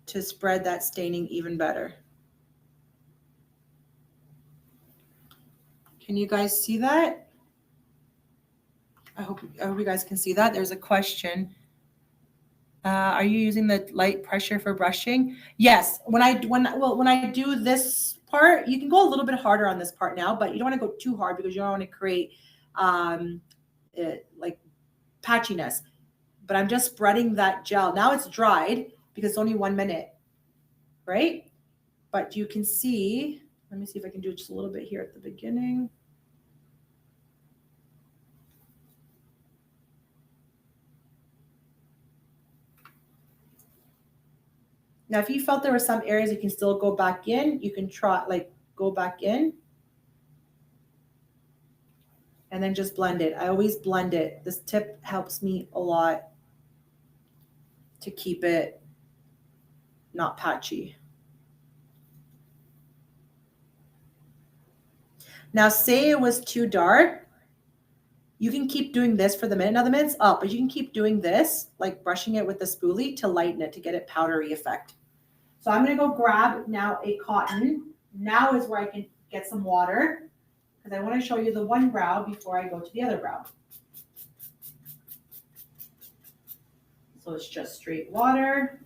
to spread that staining even better. Can you guys see that? I hope you guys can see that. There's a question. Are you using the light pressure for brushing? Yes. When I do this part, you can go a little bit harder on this part now, but you don't want to go too hard because you don't want to create like patchiness. But I'm just spreading that gel. Now it's dried because it's only 1 minute, right? But you can see, let me see if I can do just a little bit here at the beginning. Now, if you felt there were some areas you can still go back in, you can try, like, go back in and then just blend it. I always blend it. This tip helps me a lot to keep it not patchy. Now, say it was too dark, you can keep doing this for the minute. Now the minute's up, but you can keep doing this, like brushing it with the spoolie to lighten it, to get it powdery effect. So I'm gonna go grab now a cotton. Now is where I can get some water because I wanna show you the one brow before I go to the other brow. So it's just straight water.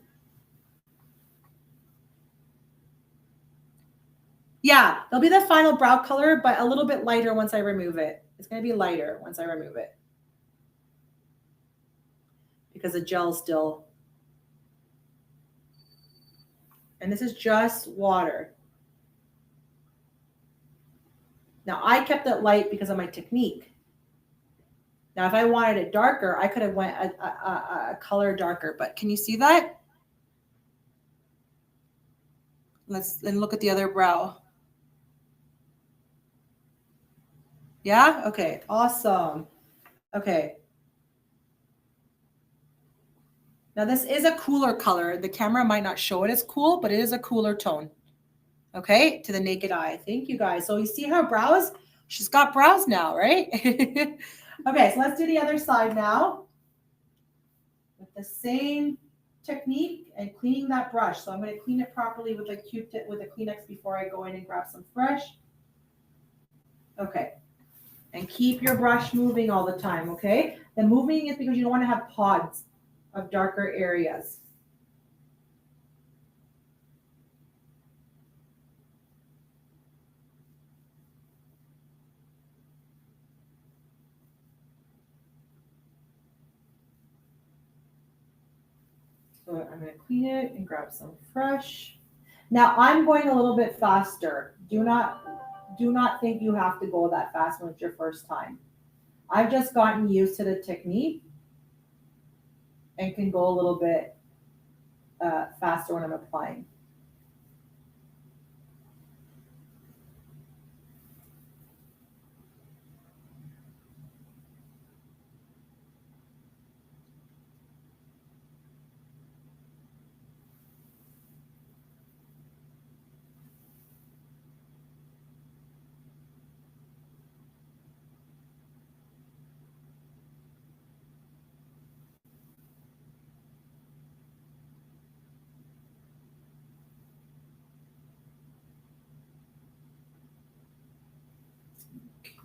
Yeah, there'll be the final brow color, but a little bit lighter once I remove it. It's gonna be lighter once I remove it because the gel's still. And this is just water. Now I kept it light because of my technique. Now, if I wanted it darker, I could have went a color darker, but can you see that? Let's then look at the other brow. Yeah? Okay, awesome. Okay. Now this is a cooler color. The camera might not show it as cool, but it is a cooler tone. Okay, to the naked eye. Thank you guys. So you see her brows? She's got brows now, right? Okay, so let's do the other side now. With the same technique and cleaning that brush. So I'm going to clean it properly with a Q-tip, with a Kleenex before I go in and grab some fresh. Okay. And keep your brush moving all the time, okay? The moving is because you don't want to have pods of darker areas. So I'm going to clean it and grab some fresh. Now I'm going a little bit faster. Do not think you have to go that fast when it's your first time. I've just gotten used to the technique and can go a little bit faster when I'm applying.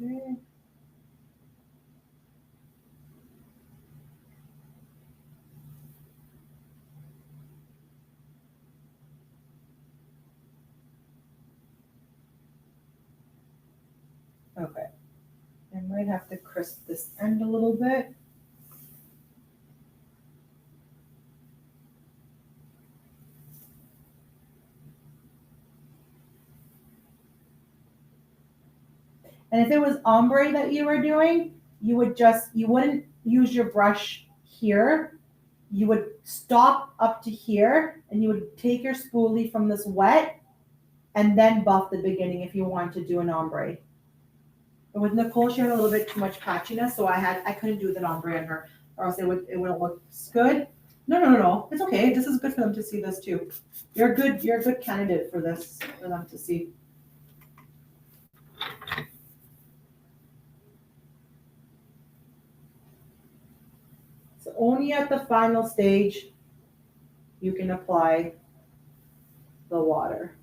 Okay. Okay. I might have to crisp this end a little bit. And if it was ombre that you were doing, you wouldn't use your brush here, you would stop up to here and you would take your spoolie from this wet and then buff the beginning if you want to do an ombre. But with Nicole, she had a little bit too much patchiness, so I couldn't do the ombre on her, or else it wouldn't look good. No. It's okay. This is good for them to see this too. You're a good candidate for this, for them to see. So only at the final stage you can apply the water.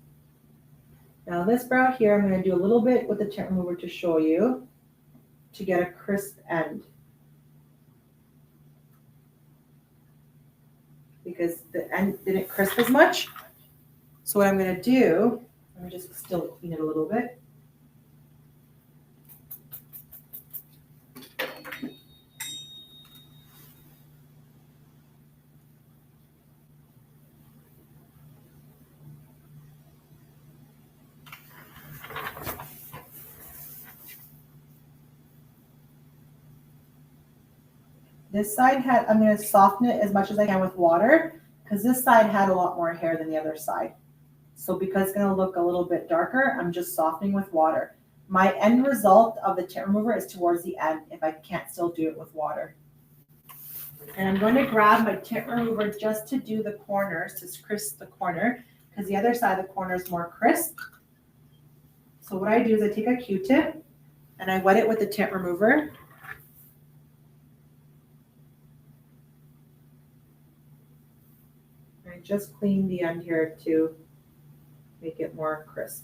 Now this brow here, I'm going to do a little bit with the tint remover to show you to get a crisp end. Because the end didn't crisp as much. So what I'm going to do, let me just still clean it a little bit. This side I'm going to soften it as much as I can with water because this side had a lot more hair than the other side. So because it's going to look a little bit darker, I'm just softening with water. My end result of the tint remover is towards the end if I can't still do it with water. And I'm going to grab my tint remover just to do the corners, to crisp the corner, because the other side of the corner is more crisp. So what I do is I take a Q-tip and I wet it with the tint remover. I just clean the end here to make it more crisp.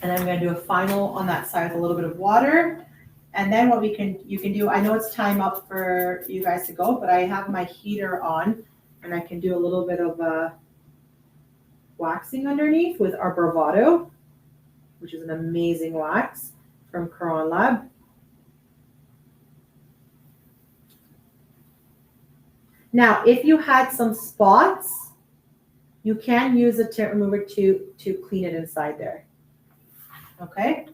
And I'm going to do a final on that side with a little bit of water. And then what you can do, I know it's time up for you guys to go, but I have my heater on and I can do a little bit of waxing underneath with our Bravado, which is an amazing wax from Caron Lab. Now, if you had some spots, you can use a tint remover to clean it inside there. Okay,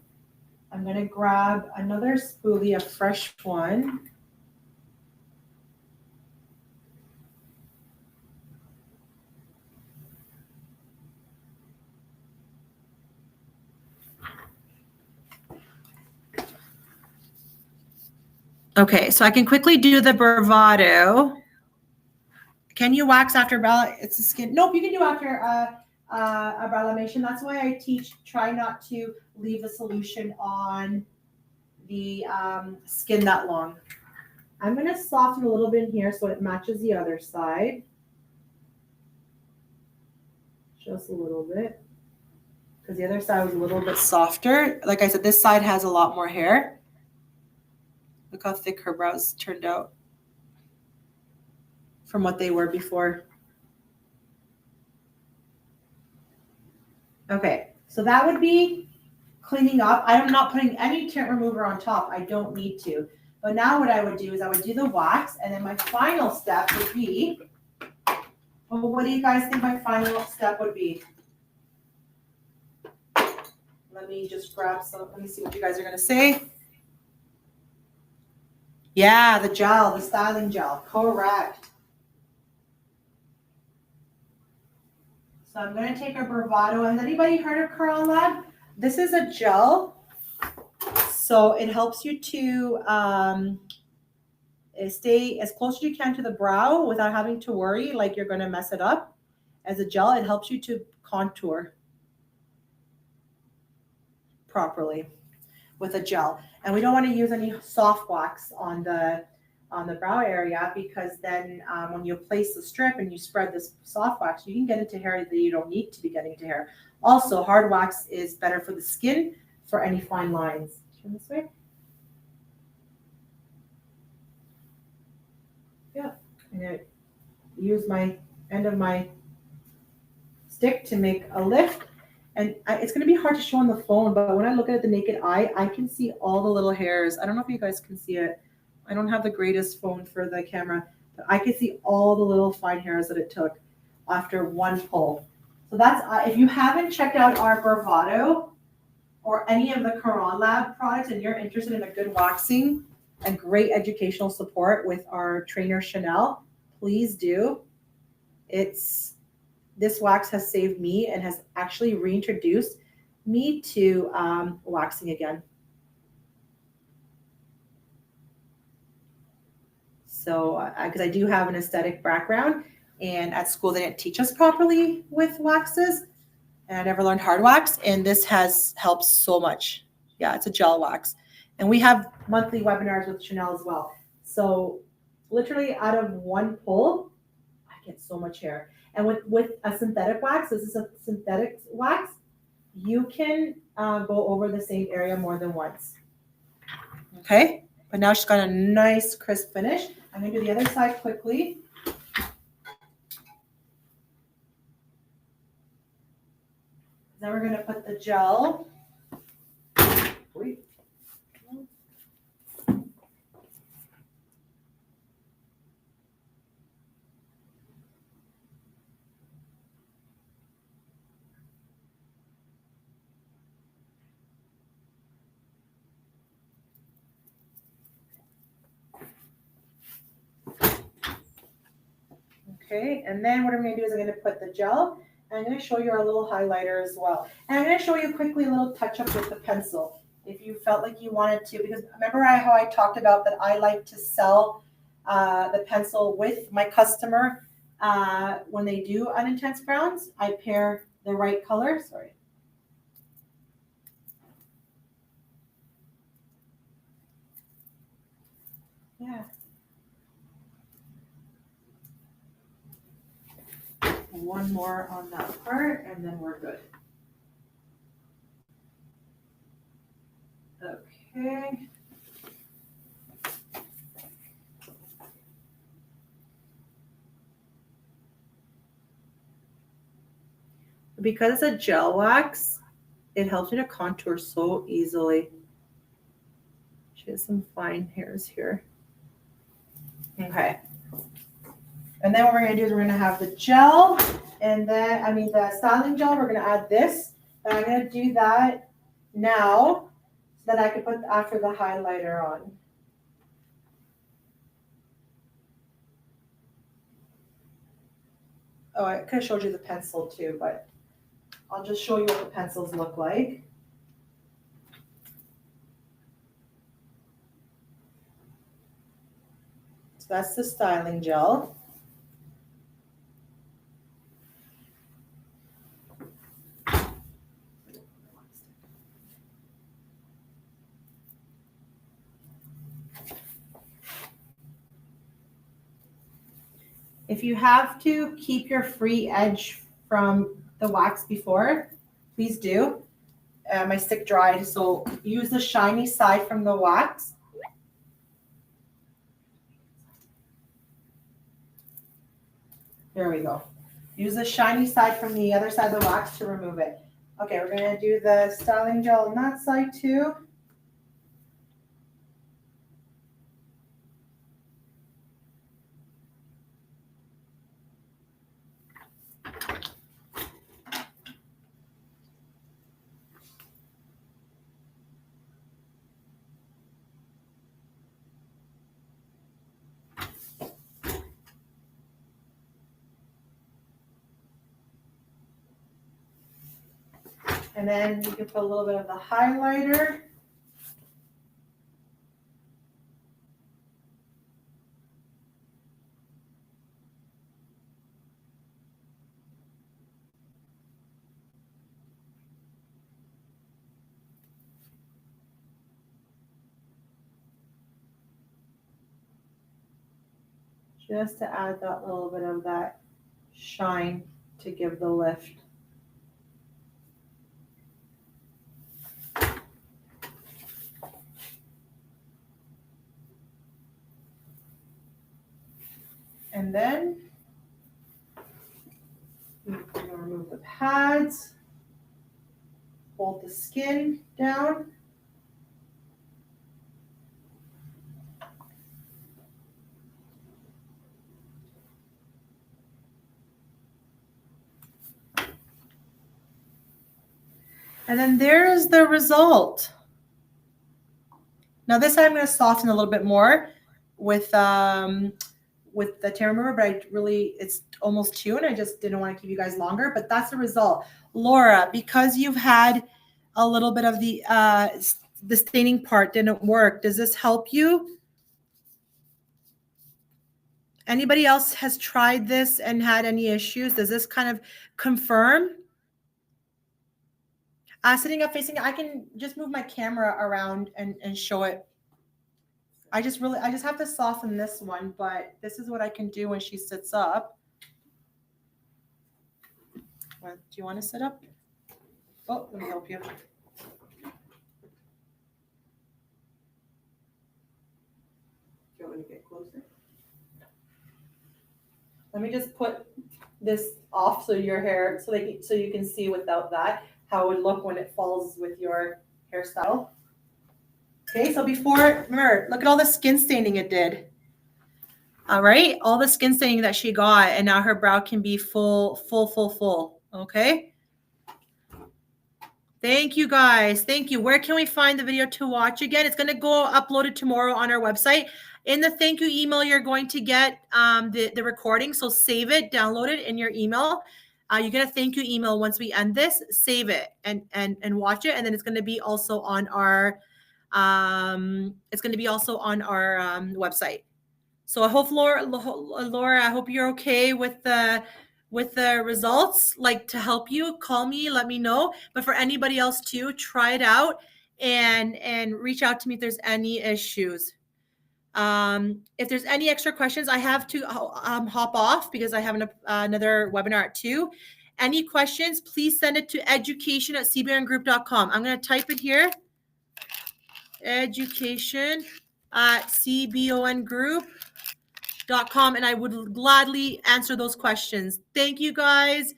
I'm going to grab another spoolie, a fresh one. Okay, so I can quickly do the Bravado. Can you wax after brow? It's the skin. Nope, you can do after a brow lamination. That's why I teach, try not to leave the solution on the skin that long. I'm going to soften a little bit in here so it matches the other side. Just a little bit. Because the other side was a little bit softer. Like I said, this side has a lot more hair. Look how thick her brows turned out from what they were before. Okay, so that would be cleaning up. I'm not putting any tint remover on top. I don't need to. But now what I would do is I would do the wax, and then my final step would be, well, what do you guys think my final step would be? Let me just grab some, let me see what you guys are going to say. Yeah, the gel, the styling gel, correct. So I'm going to take a Bravado. Has anybody heard of Caron Lab? This is a gel. So it helps you to stay as close as you can to the brow without having to worry like you're going to mess it up. As a gel, it helps you to contour properly with a gel. And we don't want to use any soft wax on the brow area because then when you place the strip and you spread this soft wax, you can get into hair that you don't need to be getting into hair. Also, hard wax is better for the skin for any fine lines. Turn this way. Yeah, I'm going to use my end of my stick to make a lift. And it's going to be hard to show on the phone, but when I look at it the naked eye, I can see all the little hairs. I don't know if you guys can see it. I don't have the greatest phone for the camera, but I can see all the little fine hairs that it took after one pull. So that's, if you haven't checked out our Bravado or any of the Caron Lab products and you're interested in a good waxing and great educational support with our trainer Chanel, please do. This wax has saved me and has actually reintroduced me to waxing again. So, because I do have an aesthetic background, and at school they didn't teach us properly with waxes, and I never learned hard wax, and this has helped so much. Yeah, it's a gel wax. And we have monthly webinars with Chanel as well. So literally out of one pull, I get so much hair. And with a synthetic wax, this is a synthetic wax, you can go over the same area more than once. Okay, but now she's got a nice crisp finish. I'm gonna do the other side quickly. Then we're gonna put the gel. Okay, and then what I'm gonna do is I'm gonna put the gel, and I'm gonna show you our little highlighter as well. And I'm gonna show you quickly a little touch up with the pencil. If you felt like you wanted to, because remember how I talked about that I like to sell the pencil with my customer when they do unintense browns, I pair the right color, sorry. Yeah. One more on that part, and then we're good. Okay. Because it's a gel wax, it helps me to contour so easily. She has some fine hairs here. Okay. And then what we're gonna do is we're gonna have the gel, and then, the styling gel, we're gonna add this. And I'm gonna do that now so that I can put after the highlighter on. Oh, I could have showed you the pencil too, but I'll just show you what the pencils look like. So that's the styling gel. If you have to keep your free edge from the wax before, please do. My stick dried, so use the shiny side from the wax. There we go. Use the shiny side from the other side of the wax to remove it. Okay, we're gonna do the styling gel on that side too. And then you can put a little bit of the highlighter. Just to add that little bit of that shine to give the lift. And then we're going to remove the pads, hold the skin down. And then there's the result. Now this I'm going to soften a little bit more with the Terra Remover, but it's almost 2 and I just didn't want to keep you guys longer, but that's the result. Laura, because you've had a little bit of the staining part didn't work, does this help you? Anybody else has tried this and had any issues? Does this kind of confirm? Sitting up facing, I can just move my camera around and show it. I just have to soften this one, but this is what I can do when she sits up. Do you want to sit up? Oh, let me help you. Do you want me to get closer? Let me just put this off so your hair, so you can see without that how it would look when it falls with your hairstyle. Okay, so before, remember, look at all the skin staining it did. All right, all the skin staining that she got, and now her brow can be full. Okay. Thank you guys. Thank you. Where can we find the video to watch again? It's going to go uploaded tomorrow on our website. In the thank you email, you're going to get the recording. So save it, download it in your email. You get a thank you email once we end this. Save it and watch it, and then it's going to be also on our website. So I hope Laura, I hope you're okay with the results. Like, to help you, call me, let me know. But for anybody else too, try it out and reach out to me if there's any issues. If there's any extra questions, I have to hop off because I have another webinar at 2. Any questions, please send it to education@cbongroup.com. I'm going to type it here. education@cbongroup.com, and I would gladly answer those questions. Thank you guys.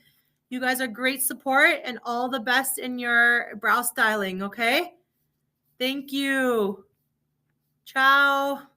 You guys are great support, and all the best in your brow styling, okay? Thank you. Ciao.